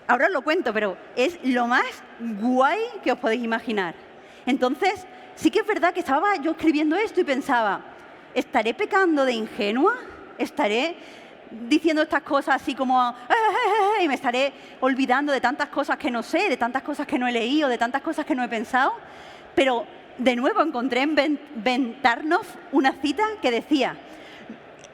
ahora os lo cuento, pero es lo más guay que os podéis imaginar. Entonces, sí que es verdad que estaba yo escribiendo esto y pensaba, ¿estaré pecando de ingenua? ¿Estaré diciendo estas cosas así como y me estaré olvidando de tantas cosas que no sé, de tantas cosas que no he leído, de tantas cosas que no he pensado? Pero, de nuevo, encontré en Ben Tarnoff una cita que decía,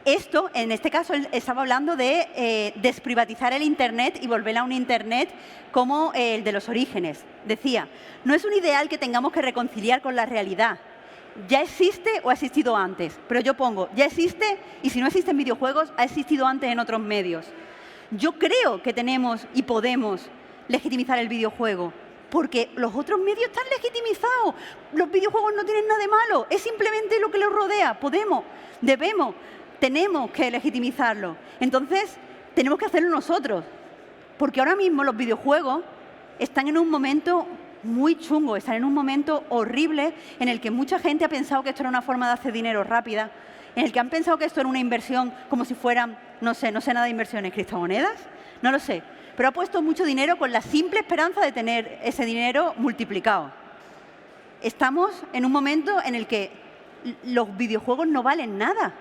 esto, en este caso, él estaba hablando de desprivatizar el Internet y volver a un Internet como el de los orígenes. Decía, no es un ideal que tengamos que reconciliar con la realidad. Ya existe o ha existido antes. Pero yo pongo, ya existe y si no existe en videojuegos, ha existido antes en otros medios. Yo creo que tenemos y podemos legitimizar el videojuego. Porque los otros medios están legitimizados. Los videojuegos no tienen nada de malo. Es simplemente lo que los rodea. Podemos, debemos, tenemos que legitimizarlo. Entonces, tenemos que hacerlo nosotros. Porque ahora mismo los videojuegos están en un momento muy chungo, están en un momento horrible en el que mucha gente ha pensado que esto era una forma de hacer dinero rápida, en el que han pensado que esto era una inversión como si fueran, no sé nada de inversiones, criptomonedas, no lo sé. Pero ha puesto mucho dinero con la simple esperanza de tener ese dinero multiplicado. Estamos en un momento en el que los videojuegos no valen nada,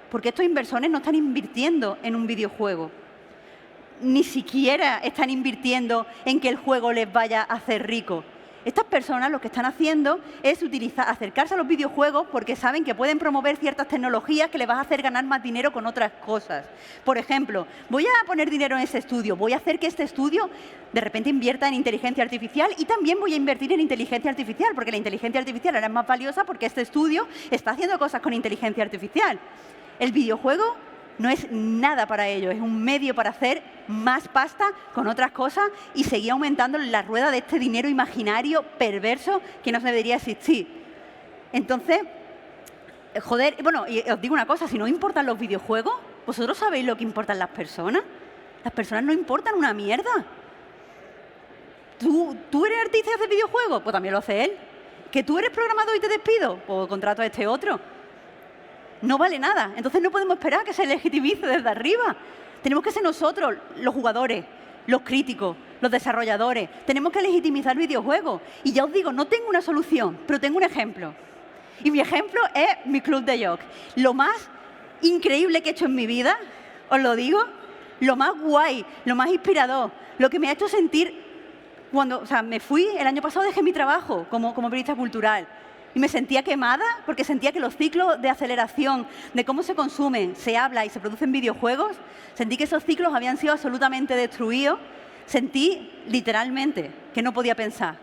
porque estos inversores no están invirtiendo en un videojuego. Ni siquiera están invirtiendo en que el juego les vaya a hacer rico. Estas personas lo que están haciendo es acercarse a los videojuegos porque saben que pueden promover ciertas tecnologías que les van a hacer ganar más dinero con otras cosas. Por ejemplo, voy a poner dinero en ese estudio, voy a hacer que este estudio de repente invierta en inteligencia artificial y también voy a invertir en inteligencia artificial porque la inteligencia artificial ahora es más valiosa porque este estudio está haciendo cosas con inteligencia artificial. El videojuego no es nada para ello, es un medio para hacer más pasta con otras cosas y seguir aumentando la rueda de este dinero imaginario, perverso, que no debería existir. Entonces, joder, bueno, y os digo una cosa, si no importan los videojuegos, ¿vosotros sabéis lo que importan las personas? Las personas no importan una mierda. ¿Tú eres artista y haces videojuegos? Pues también lo hace él. ¿Que tú eres programador y te despido? Pues contrato a este otro. No vale nada. Entonces no podemos esperar que se legitimice desde arriba. Tenemos que ser nosotros, los jugadores, los críticos, los desarrolladores. Tenemos que legitimizar videojuegos. Y ya os digo, no tengo una solución, pero tengo un ejemplo. Y mi ejemplo es mi club de Yoc. Lo más increíble que he hecho en mi vida, os lo digo, lo más guay, lo más inspirador, lo que me ha hecho sentir cuando, me fui, el año pasado dejé mi trabajo como periodista cultural. Y me sentía quemada porque sentía que los ciclos de aceleración, de cómo se consumen, se habla y se producen videojuegos, sentí que esos ciclos habían sido absolutamente destruidos. Sentí, literalmente, que no podía pensar.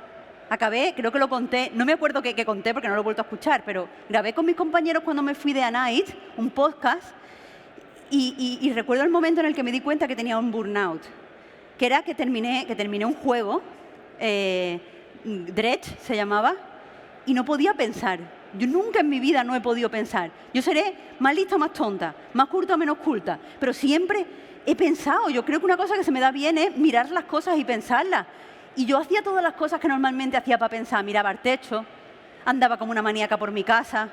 Acabé, creo que lo conté, no me acuerdo qué conté porque no lo he vuelto a escuchar, pero grabé con mis compañeros cuando me fui de A Night, un podcast, y recuerdo el momento en el que me di cuenta que tenía un burnout, que era que terminé un juego, Dredge se llamaba, y no podía pensar. Yo nunca en mi vida no he podido pensar. Yo seré más lista o más tonta, más culta o menos culta, pero siempre he pensado. Yo creo que una cosa que se me da bien es mirar las cosas y pensarlas. Y yo hacía todas las cosas que normalmente hacía para pensar. Miraba al techo, andaba como una maníaca por mi casa,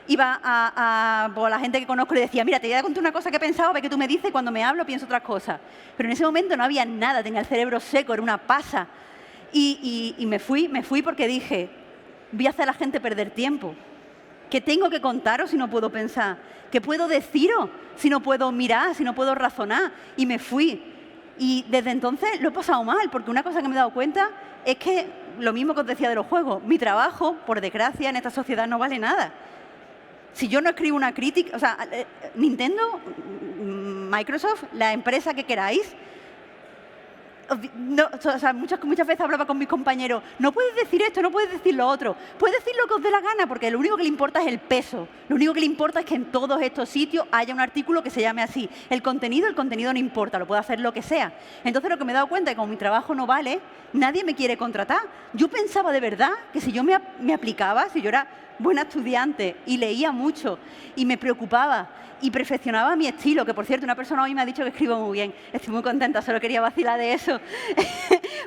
iba a la gente que conozco y le decía, mira, te voy a contar una cosa que he pensado, ve que tú me dices, y cuando me hablo pienso otras cosas. Pero en ese momento no había nada, tenía el cerebro seco, era una pasa. Y me fui porque dije, voy a hacer a la gente perder tiempo. ¿Qué tengo que contaros si no puedo pensar? ¿Qué puedo deciros si no puedo mirar, si no puedo razonar? Y me fui. Y desde entonces lo he pasado mal, porque una cosa que me he dado cuenta es que, lo mismo que os decía de los juegos, mi trabajo, por desgracia, en esta sociedad no vale nada. Si yo no escribo una crítica, o sea, Nintendo, Microsoft, la empresa que queráis, no, o sea, muchas veces hablaba con mis compañeros, no puedes decir esto, no puedes decir lo otro, puedes decir lo que os dé la gana, porque lo único que le importa es el peso, lo único que le importa es que en todos estos sitios haya un artículo que se llame así. El contenido no importa, lo puedo hacer lo que sea. Entonces lo que me he dado cuenta es que como mi trabajo no vale, nadie me quiere contratar. Yo pensaba de verdad que si yo me aplicaba, si yo era buena estudiante y leía mucho y me preocupaba y perfeccionaba mi estilo, que por cierto una persona hoy me ha dicho que escribo muy bien. Estoy muy contenta, solo quería vacilar de eso,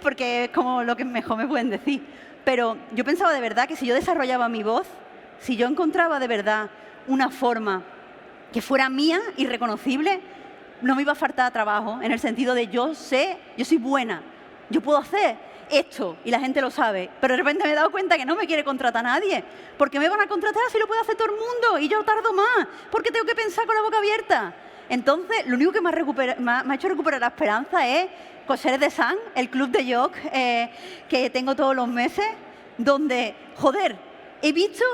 porque es como lo que mejor me pueden decir. Pero yo pensaba de verdad que si yo desarrollaba mi voz, si yo encontraba de verdad una forma que fuera mía y reconocible, no me iba a faltar trabajo, en el sentido de yo soy buena, yo puedo hacer esto, y la gente lo sabe, pero de repente me he dado cuenta que no me quiere contratar nadie. ¿Por qué me van a contratar si lo puede hacer todo el mundo? Y yo tardo más, porque tengo que pensar con la boca abierta. Entonces, lo único que me ha hecho recuperar la esperanza es Coseres de Sang, el club de yoga que tengo todos los meses, donde, joder, he visto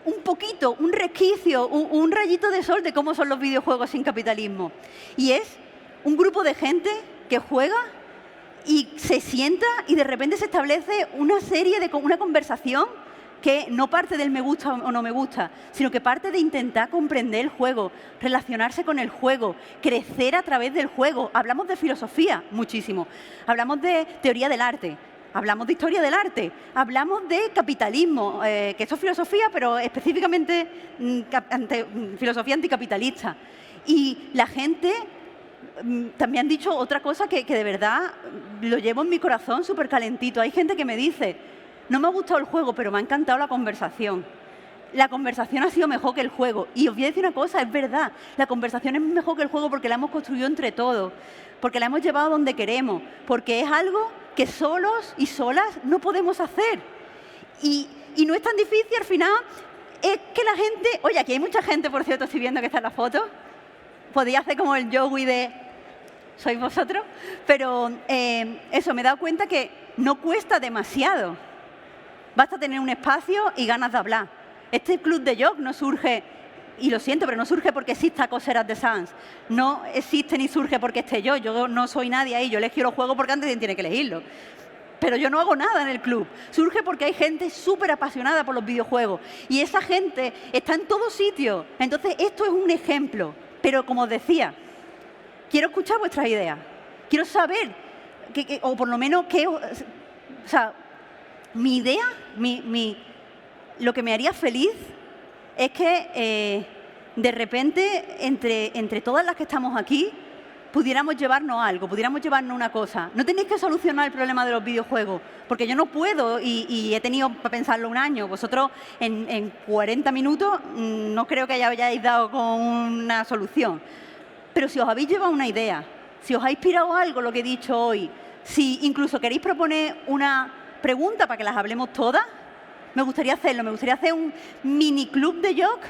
un poquito, un resquicio, un rayito de sol de cómo son los videojuegos sin capitalismo. Y es un grupo de gente que juega y se sienta y de repente se establece una conversación que no parte del me gusta o no me gusta, sino que parte de intentar comprender el juego, relacionarse con el juego, crecer a través del juego. Hablamos de filosofía muchísimo, hablamos de teoría del arte, hablamos de historia del arte, hablamos de capitalismo, que esto es filosofía, pero específicamente filosofía anticapitalista. Y la gente también han dicho otra cosa que de verdad lo llevo en mi corazón súper calentito. Hay gente que me dice, no me ha gustado el juego, pero me ha encantado la conversación. La conversación ha sido mejor que el juego. Y os voy a decir una cosa, es verdad, la conversación es mejor que el juego porque la hemos construido entre todos, porque la hemos llevado donde queremos, porque es algo que solos y solas no podemos hacer. Y no es tan difícil, al final, es que la gente... Oye, aquí hay mucha gente, por cierto, estoy viendo que está en la foto. Podría hacer como el Joey de sois vosotros, pero eso, me he dado cuenta que no cuesta demasiado. Basta tener un espacio y ganas de hablar. Este club de yoga no surge, y lo siento, pero no surge porque exista Coseras de Sans. No existe ni surge porque esté yo. Yo no soy nadie ahí, yo elegí los juegos porque antes tiene que elegirlo. Pero yo no hago nada en el club. Surge porque hay gente súper apasionada por los videojuegos. Y esa gente está en todos sitios. Entonces, esto es un ejemplo. Pero como os decía, quiero escuchar vuestras ideas. Quiero saber, o por lo menos, o sea, mi idea, lo que me haría feliz es que de repente, entre todas las que estamos aquí, pudiéramos llevarnos algo, pudiéramos llevarnos una cosa. No tenéis que solucionar el problema de los videojuegos, porque yo no puedo y he tenido para pensarlo un año. Vosotros en 40 minutos no creo que hayáis dado con una solución. Pero si os habéis llevado una idea, si os ha inspirado algo lo que he dicho hoy, si incluso queréis proponer una pregunta para que las hablemos todas, me gustaría hacerlo. Me gustaría hacer un mini club de yoga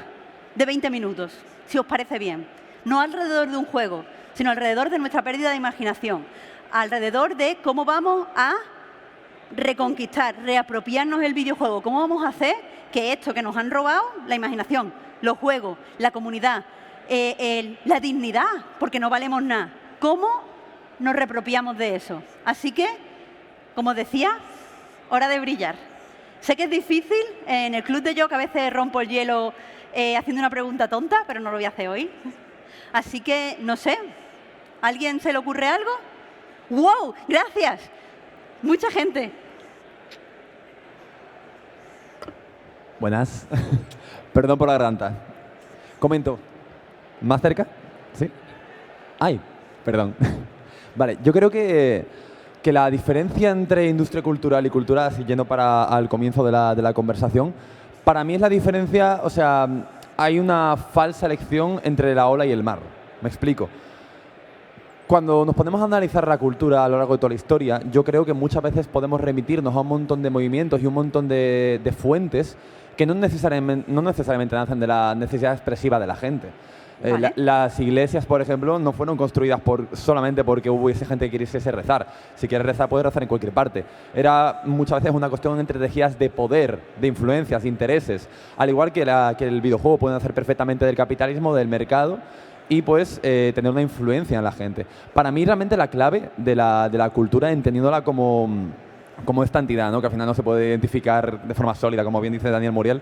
de 20 minutos, si os parece bien. No alrededor de un juego, sino alrededor de nuestra pérdida de imaginación, alrededor de cómo vamos a reconquistar, reapropiarnos el videojuego, cómo vamos a hacer que esto que nos han robado, la imaginación, los juegos, la comunidad, la dignidad, porque no valemos nada, cómo nos reapropiamos de eso. Así que, como decía, hora de brillar. Sé que es difícil, en el club de yoga a veces rompo el hielo haciendo una pregunta tonta, pero no lo voy a hacer hoy. Así que, no sé, ¿a alguien se le ocurre algo? ¡Wow! ¡Gracias! Mucha gente. Buenas. Perdón por la garganta. Comento. ¿Más cerca? ¿Sí? Ay, perdón. Vale, yo creo que la diferencia entre industria cultural y cultura, siguiendo al comienzo de la conversación, para mí es la diferencia, o sea, hay una falsa elección entre la ola y el mar. Me explico. Cuando nos ponemos a analizar la cultura a lo largo de toda la historia, yo creo que muchas veces podemos remitirnos a un montón de movimientos y un montón de fuentes que no necesariamente nacen de la necesidad expresiva de la gente. Vale. Las iglesias, por ejemplo, no fueron construidas solamente porque hubiese gente que quisiese rezar. Si quieres rezar, puedes rezar en cualquier parte. Era muchas veces una cuestión entre energías de poder, de influencias, de intereses. Al igual que el videojuego puede hacer perfectamente del capitalismo, del mercado, y pues tener una influencia en la gente. Para mí realmente la clave de la cultura, entendiéndola como esta entidad, ¿no? Que al final no se puede identificar de forma sólida, como bien dice Daniel Muriel,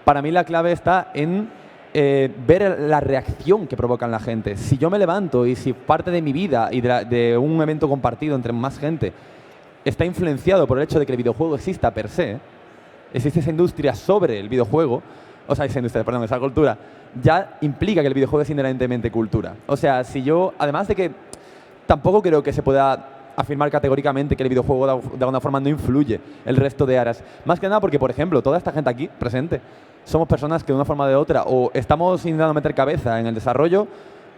para mí la clave está en ver la reacción que provoca en la gente. Si yo me levanto y si parte de mi vida y de un evento compartido entre más gente está influenciado por el hecho de que el videojuego exista per se, existe esa industria sobre el videojuego, o sea, esa cultura, ya implica que el videojuego es inherentemente cultura. O sea, si yo, además de que tampoco creo que se pueda afirmar categóricamente que el videojuego de alguna forma no influye el resto de áreas. Más que nada porque, por ejemplo, toda esta gente aquí presente somos personas que de una forma o de otra o estamos intentando meter cabeza en el desarrollo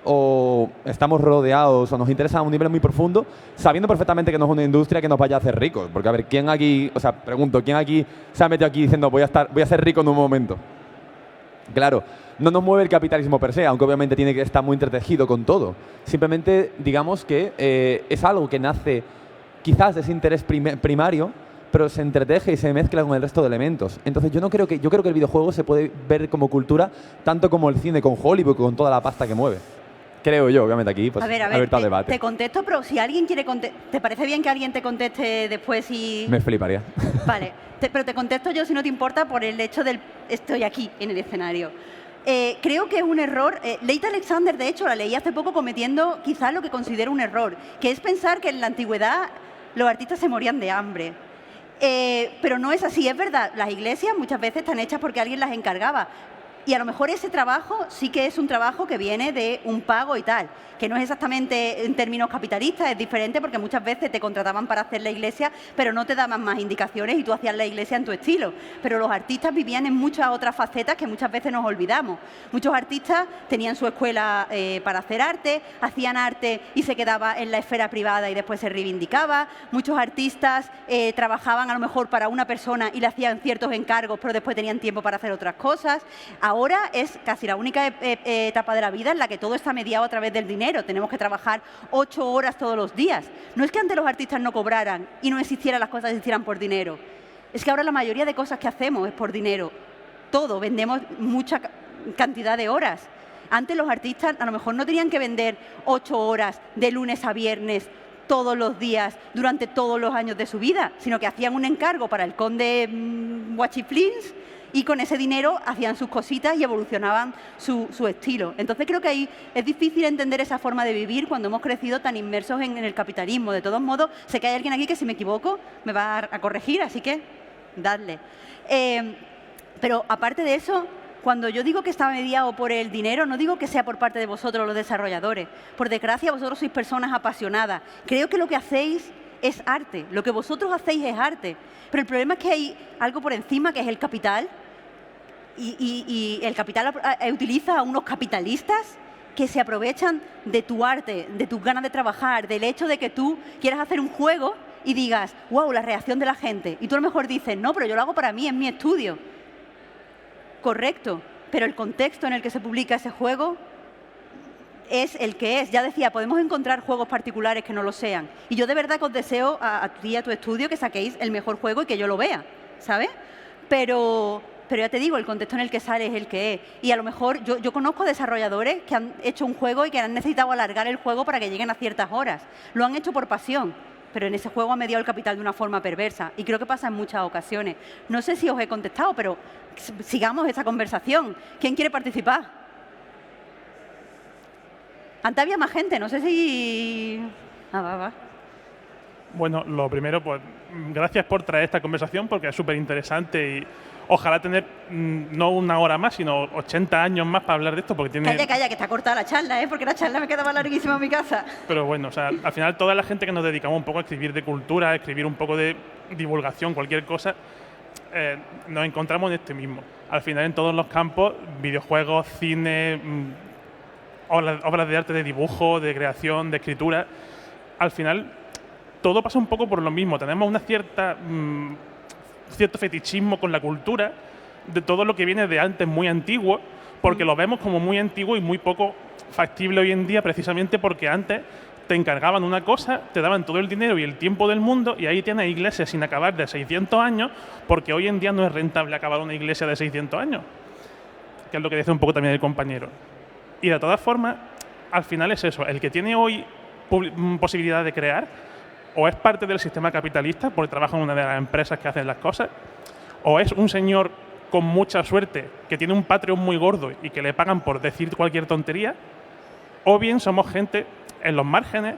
o estamos rodeados o nos interesa a un nivel muy profundo, sabiendo perfectamente que no es una industria que nos vaya a hacer ricos. Porque, a ver, ¿quién aquí, o sea, pregunto, ¿quién aquí se ha metido aquí diciendo voy a ser rico en un momento? Claro, no nos mueve el capitalismo per se, aunque obviamente tiene que estar muy entretejido con todo. Simplemente digamos que es algo que nace quizás de ese interés primario, pero se entreteje y se mezcla con el resto de elementos. Entonces yo creo que el videojuego se puede ver como cultura tanto como el cine con Hollywood, con toda la pasta que mueve. Creo yo, obviamente aquí, pues, A ver, abierto al debate. te contesto, pero si alguien quiere ¿te parece bien que alguien te conteste después y...? Me fliparía. Vale, pero te contesto yo, si no te importa, por el hecho del estoy aquí, en el escenario. Creo que es un error. Leith Alexander, de hecho, la leí hace poco cometiendo quizás lo que considero un error, que es pensar que en la antigüedad los artistas se morían de hambre. Pero no es así, es verdad. Las iglesias muchas veces están hechas porque alguien las encargaba. Y a lo mejor ese trabajo sí que es un trabajo que viene de un pago y tal, que no es exactamente en términos capitalistas, es diferente porque muchas veces te contrataban para hacer la iglesia, pero no te daban más indicaciones y tú hacías la iglesia en tu estilo. Pero los artistas vivían en muchas otras facetas que muchas veces nos olvidamos. Muchos artistas tenían su escuela para hacer arte, hacían arte y se quedaba en la esfera privada y después se reivindicaba. Muchos artistas trabajaban a lo mejor para una persona y le hacían ciertos encargos, pero después tenían tiempo para hacer otras cosas. Ahora es casi la única etapa de la vida en la que todo está mediado a través del dinero. Tenemos que trabajar 8 horas todos los días. No es que antes los artistas no cobraran y no existieran las cosas, se hicieran por dinero. Es que ahora la mayoría de cosas que hacemos es por dinero. Todo, vendemos mucha cantidad de horas. Antes los artistas a lo mejor no tenían que vender 8 horas de lunes a viernes todos los días durante todos los años de su vida, sino que hacían un encargo para el conde Guachiflins y con ese dinero hacían sus cositas y evolucionaban su estilo. Entonces creo que ahí es difícil entender esa forma de vivir cuando hemos crecido tan inmersos en el capitalismo. De todos modos, sé que hay alguien aquí que si me equivoco me va a corregir, así que dadle. Pero aparte de eso, cuando yo digo que está mediado por el dinero, no digo que sea por parte de vosotros los desarrolladores. Por desgracia, vosotros sois personas apasionadas. Creo que lo que hacéis es arte. Lo que vosotros hacéis es arte. Pero el problema es que hay algo por encima que es el capital. Y el capital utiliza a unos capitalistas que se aprovechan de tu arte, de tus ganas de trabajar, del hecho de que tú quieras hacer un juego y digas, wow, la reacción de la gente. Y tú a lo mejor dices, no, pero yo lo hago para mí, es mi estudio. Correcto, pero el contexto en el que se publica ese juego es el que es. Ya decía, podemos encontrar juegos particulares que no lo sean. Y yo de verdad que os deseo a ti y a tu estudio que saquéis el mejor juego y que yo lo vea, ¿sabes? Pero ya te digo, el contexto en el que sale es el que es. Y a lo mejor yo conozco desarrolladores que han hecho un juego y que han necesitado alargar el juego para que lleguen a ciertas horas. Lo han hecho por pasión, pero en ese juego ha mediado el capital de una forma perversa. Y creo que pasa en muchas ocasiones. No sé si os he contestado, pero sigamos esa conversación. ¿Quién quiere participar? Antes había más gente, no sé si... va. Bueno, lo primero, pues gracias por traer esta conversación porque es súper interesante y ojalá tener no una hora más, sino 80 años más para hablar de esto, porque tiene... Calla, que está cortada la charla, porque la charla me quedaba larguísima en mi casa. Pero bueno, o sea, al final toda la gente que nos dedicamos un poco a escribir de cultura, a escribir un poco de divulgación, cualquier cosa, nos encontramos en este mismo. Al final en todos los campos, videojuegos, cine, obras de arte, de dibujo, de creación, de escritura, al final todo pasa un poco por lo mismo. Tenemos una cierto fetichismo con la cultura de todo lo que viene de antes muy antiguo, porque lo vemos como muy antiguo y muy poco factible hoy en día, precisamente porque antes te encargaban una cosa, te daban todo el dinero y el tiempo del mundo, y ahí tienes iglesias sin acabar de 600 años, porque hoy en día no es rentable acabar una iglesia de 600 años, que es lo que dice un poco también el compañero. Y de todas formas, al final es eso, el que tiene hoy posibilidad de crear, o es parte del sistema capitalista, porque trabaja en una de las empresas que hacen las cosas, o es un señor con mucha suerte, que tiene un Patreon muy gordo y que le pagan por decir cualquier tontería, o bien somos gente en los márgenes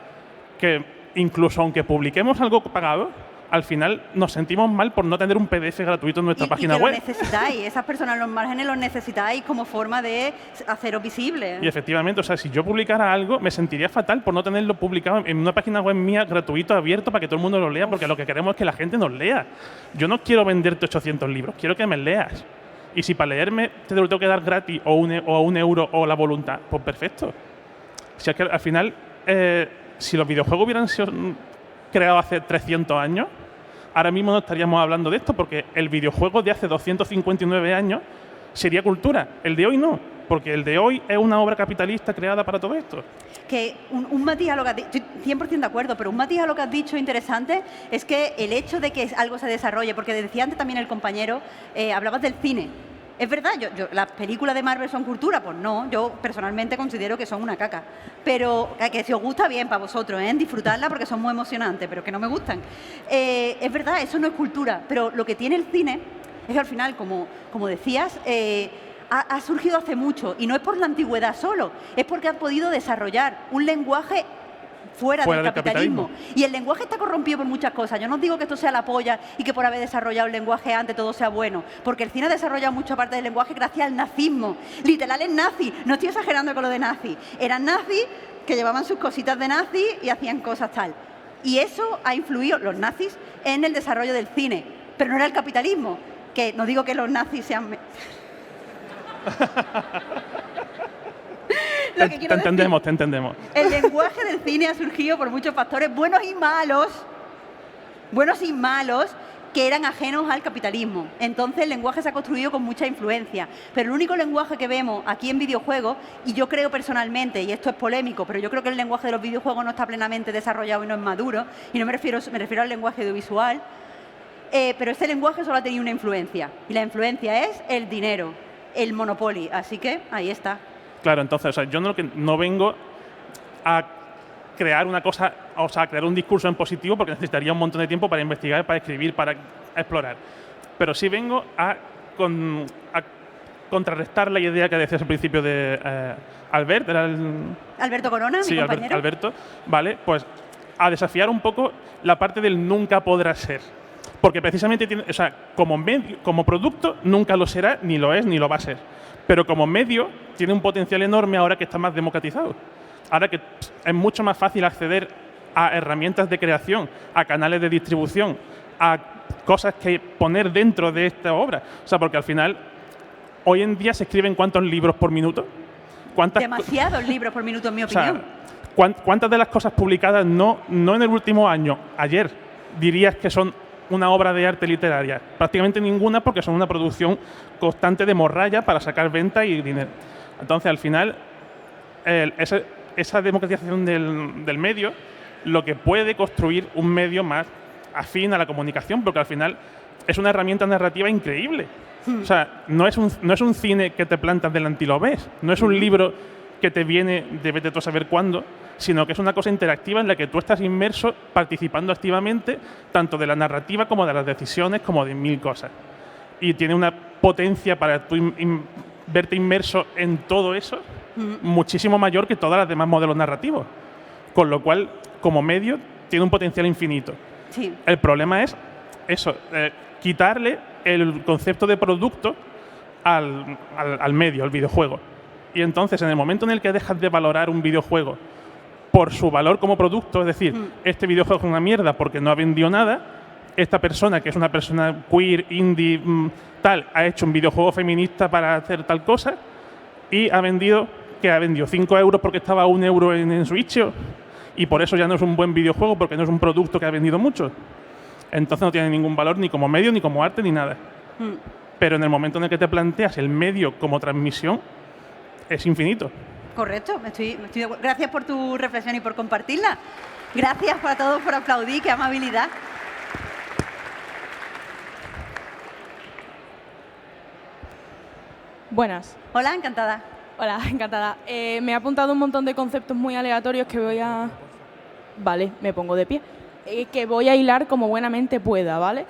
que incluso aunque publiquemos algo pagado, al final nos sentimos mal por no tener un PDF gratuito en nuestra página web. Lo necesitáis, esas personas en los márgenes los necesitáis como forma de haceros visibles. Y efectivamente, o sea, si yo publicara algo, me sentiría fatal por no tenerlo publicado en una página web mía gratuito, abierto, para que todo el mundo lo lea, porque lo que queremos es que la gente nos lea. Yo no quiero venderte 800 libros, quiero que me leas. Y si para leerme te lo tengo que dar gratis o un euro o la voluntad, pues perfecto. Si es que al final, si los videojuegos hubieran sido creados hace 300 años, ahora mismo no estaríamos hablando de esto, porque el videojuego de hace 259 años sería cultura. El de hoy no, porque el de hoy es una obra capitalista creada para todo esto. Que un matiz a lo que has dicho, estoy 100% de acuerdo, pero un matiz a lo que has dicho interesante es que el hecho de que algo se desarrolle, porque decía antes también el compañero, hablabas del cine. Es verdad, las películas de Marvel son cultura, pues no, yo personalmente considero que son una caca. Pero que si os gusta, bien para vosotros, disfrutarla porque son muy emocionantes, pero que no me gustan. Es verdad, eso no es cultura, pero lo que tiene el cine es que al final, como decías, ha surgido hace mucho, y no es por la antigüedad solo, es porque ha podido desarrollar un lenguaje fuera del capitalismo. Y el lenguaje está corrompido por muchas cosas. Yo no digo que esto sea la polla y que por haber desarrollado el lenguaje antes todo sea bueno, porque el cine ha desarrollado mucha parte del lenguaje gracias al nazismo. Literales nazis, no estoy exagerando con lo de nazis. Eran nazis que llevaban sus cositas de nazis y hacían cosas tal. Y eso ha influido, los nazis, en el desarrollo del cine. Pero no era el capitalismo, que no digo que los nazis sean... Te entendemos. El lenguaje del cine ha surgido por muchos factores buenos y malos, que eran ajenos al capitalismo. Entonces el lenguaje se ha construido con mucha influencia. Pero el único lenguaje que vemos aquí en videojuegos, y yo creo personalmente, y esto es polémico, pero yo creo que el lenguaje de los videojuegos no está plenamente desarrollado y no es maduro, y no me refiero al lenguaje audiovisual, pero ese lenguaje solo ha tenido una influencia, y la influencia es el dinero, el monopoly. Así que ahí está. Claro, entonces, o sea, yo no vengo a crear una cosa, o sea, a crear un discurso en positivo, porque necesitaría un montón de tiempo para investigar, para escribir, para explorar. Pero sí vengo a contrarrestar la idea que decías al principio de Albert, era Alberto Corona, sí, mi compañero. Alberto, vale, pues a desafiar un poco la parte del nunca podrá ser. Porque precisamente tiene, o sea, como producto nunca lo será, ni lo es, ni lo va a ser. Pero como medio tiene un potencial enorme ahora que está más democratizado. Ahora que es mucho más fácil acceder a herramientas de creación, a canales de distribución, a cosas que poner dentro de esta obra. O sea, porque al final, hoy en día se escriben ¿cuántos libros por minuto? Demasiados libros por minuto, en mi opinión. O sea, ¿cuántas de las cosas publicadas no en el último año, ayer, dirías que son una obra de arte literaria? Prácticamente ninguna, porque son una producción constante de morralla para sacar venta y dinero. Entonces, al final, esa democratización del medio, lo que puede construir un medio más afín a la comunicación, porque al final es una herramienta narrativa increíble. O sea, no es un cine que te plantas delante y lo ves, no es un libro que te viene de vete tú a saber cuándo, sino que es una cosa interactiva en la que tú estás inmerso, participando activamente, tanto de la narrativa como de las decisiones, como de mil cosas. Y tiene una potencia para tú verte inmerso en todo eso muchísimo mayor que todos los demás modelos narrativos. Con lo cual, como medio, tiene un potencial infinito. Sí. El problema es eso, quitarle el concepto de producto al medio, al videojuego. Y entonces, en el momento en el que dejas de valorar un videojuego por su valor como producto, es decir, este videojuego es una mierda porque no ha vendido nada, esta persona, que es una persona queer, indie, tal, ha hecho un videojuego feminista para hacer tal cosa y ha vendido 5 euros porque estaba a 1 euro en su itch.io y por eso ya no es un buen videojuego porque no es un producto que ha vendido mucho. Entonces no tiene ningún valor ni como medio, ni como arte, ni nada. Pero en el momento en el que te planteas el medio como transmisión, es infinito. Correcto, gracias por tu reflexión y por compartirla. Gracias a todos por aplaudir, qué amabilidad. Buenas. Hola, encantada. Hola, encantada. Me he apuntado un montón de conceptos muy aleatorios que voy a... Vale, me pongo de pie. Que voy a hilar como buenamente pueda, ¿vale?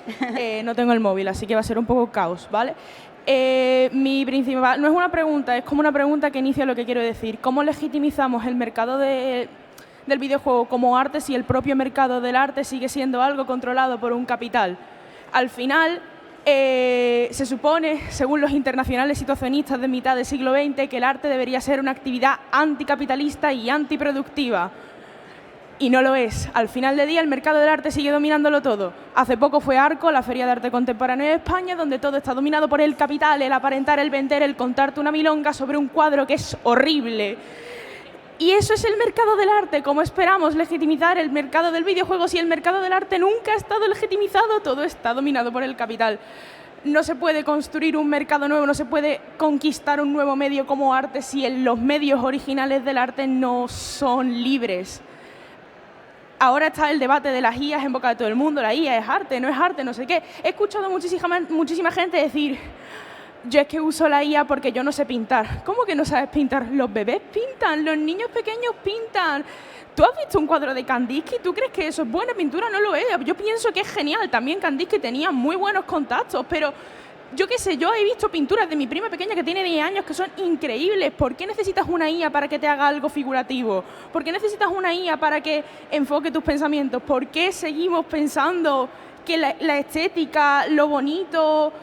No tengo el móvil, así que va a ser un poco caos, ¿vale? Mi principal... No es una pregunta, es como una pregunta que inicia lo que quiero decir. ¿Cómo legitimizamos el mercado del videojuego como arte si el propio mercado del arte sigue siendo algo controlado por un capital? Al final... se supone, según los internacionales situacionistas de mitad del siglo XX, que el arte debería ser una actividad anticapitalista y antiproductiva. Y no lo es. Al final del día, el mercado del arte sigue dominándolo todo. Hace poco fue Arco, la Feria de Arte Contemporáneo de España, donde todo está dominado por el capital, el aparentar, el vender, el contarte una milonga sobre un cuadro que es horrible. Y eso es el mercado del arte. ¿Cómo esperamos legitimizar el mercado del videojuego si el mercado del arte nunca ha estado legitimizado? Todo está dominado por el capital. No se puede construir un mercado nuevo, no se puede conquistar un nuevo medio como arte si los medios originales del arte no son libres. Ahora está el debate de las IAs en boca de todo el mundo. La IA es arte, no es arte, no sé qué. He escuchado muchísima gente decir... Yo es que uso la IA porque yo no sé pintar. ¿Cómo que no sabes pintar? Los bebés pintan, los niños pequeños pintan. ¿Tú has visto un cuadro de Kandinsky? ¿Tú crees que eso es buena pintura? No lo es. Yo pienso que es genial. También Kandinsky tenía muy buenos contactos, pero yo qué sé, yo he visto pinturas de mi prima pequeña que tiene 10 años que son increíbles. ¿Por qué necesitas una IA para que te haga algo figurativo? ¿Por qué necesitas una IA para que enfoque tus pensamientos? ¿Por qué seguimos pensando que la estética, lo bonito...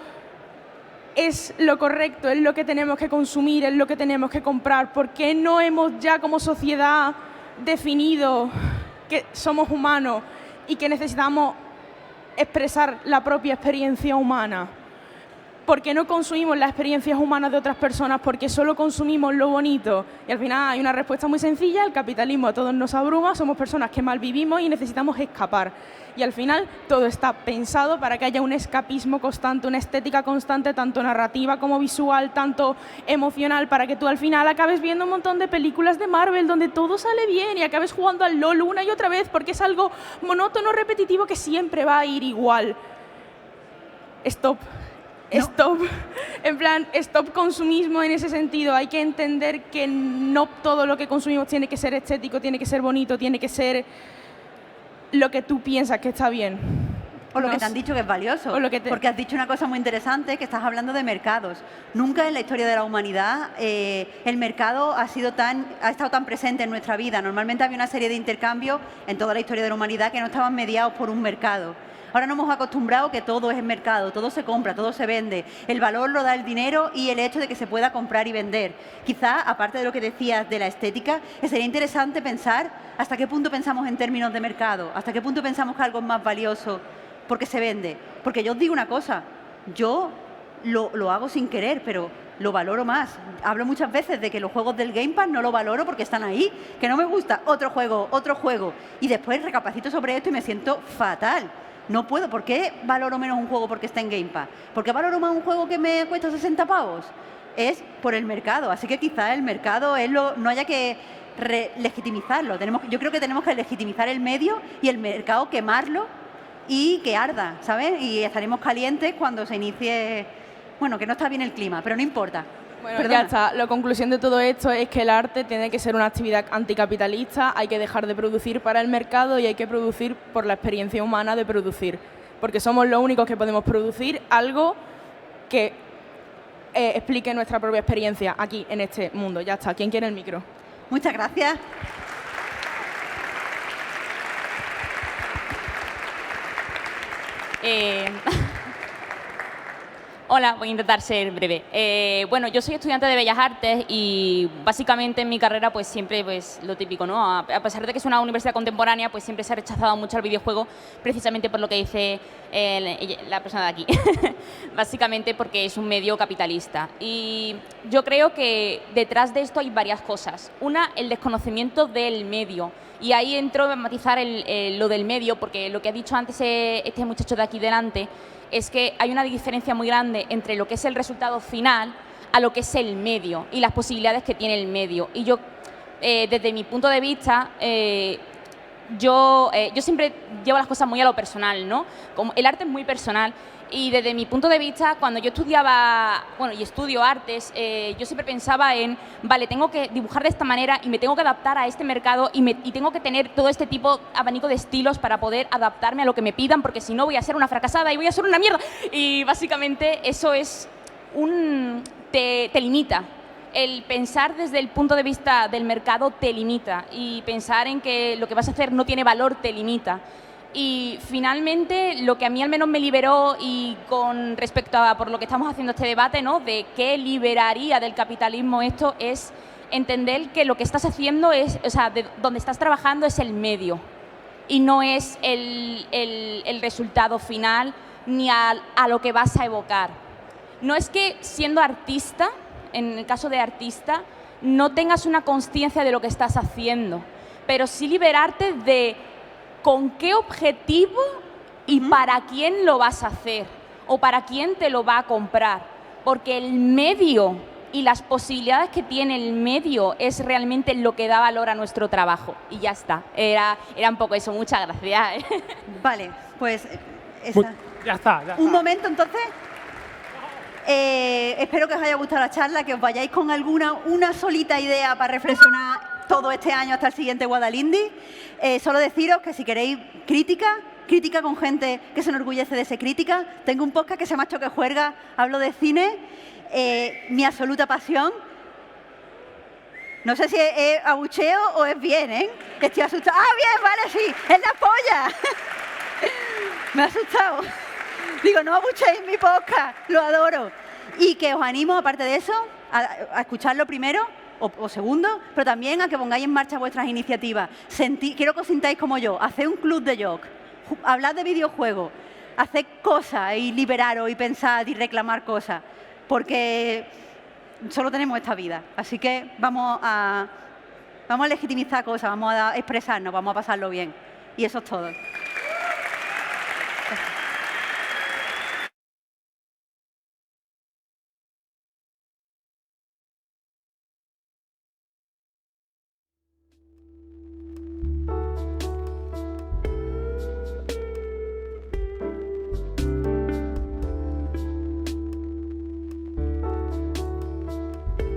es lo correcto, es lo que tenemos que consumir, es lo que tenemos que comprar? ¿Por qué no hemos ya como sociedad definido que somos humanos y que necesitamos expresar la propia experiencia humana? ¿Por qué no consumimos las experiencias humanas de otras personas? Porque solo consumimos lo bonito. Y al final hay una respuesta muy sencilla: el capitalismo a todos nos abruma, somos personas que mal vivimos y necesitamos escapar. Y al final todo está pensado para que haya un escapismo constante, una estética constante, tanto narrativa como visual, tanto emocional, para que tú al final acabes viendo un montón de películas de Marvel donde todo sale bien y acabes jugando al LOL una y otra vez porque es algo monótono, repetitivo, que siempre va a ir igual. Stop. No. Stop. En plan, stop consumismo en ese sentido. Hay que entender que no todo lo que consumimos tiene que ser estético, tiene que ser bonito, tiene que ser lo que tú piensas que está bien. O lo que te han dicho que es valioso. Porque has dicho una cosa muy interesante, que estás hablando de mercados. Nunca en la historia de la humanidad el mercado ha estado tan presente en nuestra vida. Normalmente había una serie de intercambios en toda la historia de la humanidad que no estaban mediados por un mercado. Ahora nos hemos acostumbrado que todo es el mercado, todo se compra, todo se vende. El valor lo da el dinero y el hecho de que se pueda comprar y vender. Quizá, aparte de lo que decías de la estética, sería interesante pensar hasta qué punto pensamos en términos de mercado, hasta qué punto pensamos que algo es más valioso porque se vende. Porque yo os digo una cosa, yo lo hago sin querer, pero lo valoro más. Hablo muchas veces de que los juegos del Game Pass no lo valoro porque están ahí, que no me gusta, otro juego. Y después recapacito sobre esto y me siento fatal. No puedo. ¿Por qué valoro menos un juego porque está en Game Pass? ¿Por qué valoro más un juego que me cuesta 60 pavos? Es por el mercado. Así que quizá el mercado no haya que legitimizarlo. Yo creo que tenemos que legitimizar el medio y el mercado quemarlo y que arda, ¿sabes? Y estaremos calientes cuando se inicie... Bueno, que no está bien el clima, pero no importa. Bueno, ya está. La conclusión de todo esto es que el arte tiene que ser una actividad anticapitalista, hay que dejar de producir para el mercado y hay que producir por la experiencia humana de producir. Porque somos los únicos que podemos producir algo que explique nuestra propia experiencia aquí, en este mundo. Ya está. ¿Quién quiere el micro? Muchas gracias. Hola, voy a intentar ser breve. Bueno, yo soy estudiante de Bellas Artes y básicamente en mi carrera pues siempre pues lo típico, ¿no? A pesar de que es una universidad contemporánea, pues siempre se ha rechazado mucho el videojuego precisamente por lo que dice la persona de aquí. Básicamente porque es un medio capitalista. Y yo creo que detrás de esto hay varias cosas. Una, el desconocimiento del medio. Y ahí entro a matizar lo del medio, porque lo que ha dicho antes este muchacho de aquí delante es que hay una diferencia muy grande entre lo que es el resultado final a lo que es el medio y las posibilidades que tiene el medio. Y yo, desde mi punto de vista, yo siempre llevo las cosas muy a lo personal, ¿no? Como el arte es muy personal y desde mi punto de vista, cuando yo estudiaba, bueno, y estudio artes, yo siempre pensaba en, vale, tengo que dibujar de esta manera y me tengo que adaptar a este mercado y tengo que tener todo este tipo, abanico de estilos para poder adaptarme a lo que me pidan, porque si no voy a ser una fracasada y voy a ser una mierda. Y básicamente eso es te limita. El pensar desde el punto de vista del mercado te limita y pensar en que lo que vas a hacer no tiene valor te limita. Y finalmente lo que a mí al menos me liberó y con respecto a por lo que estamos haciendo este debate, ¿no? De qué liberaría del capitalismo esto es entender que lo que estás haciendo es, o sea, de donde estás trabajando es el medio y no es el resultado final ni a lo que vas a evocar. No es que siendo artista, en el caso de artista, no tengas una consciencia de lo que estás haciendo, pero sí liberarte de con qué objetivo y para quién lo vas a hacer o para quién te lo va a comprar, porque el medio y las posibilidades que tiene el medio es realmente lo que da valor a nuestro trabajo. Y ya está, era un poco eso, muchas gracias. Vale, pues esa. Ya está. Un momento, entonces. Espero que os haya gustado la charla, que os vayáis con una solita idea para reflexionar todo este año hasta el siguiente Guadalindi. Solo deciros que si queréis crítica con gente que se enorgullece de ser crítica. Tengo un podcast que se llama Choque Juerga, hablo de cine, mi absoluta pasión. No sé si es abucheo o es bien, ¿eh? Que estoy asustada. ¡Ah, bien! Vale, sí, es la polla. Me ha asustado. Digo, no abuchéis mi podcast, lo adoro. Y que os animo, aparte de eso, a escucharlo primero o segundo, pero también a que pongáis en marcha vuestras iniciativas. Quiero que os sintáis como yo, haced un club de joc, hablad de videojuegos, haced cosas y liberaros y pensad y reclamar cosas, porque solo tenemos esta vida. Así que vamos a legitimizar cosas, vamos a expresarnos, vamos a pasarlo bien. Y eso es todo.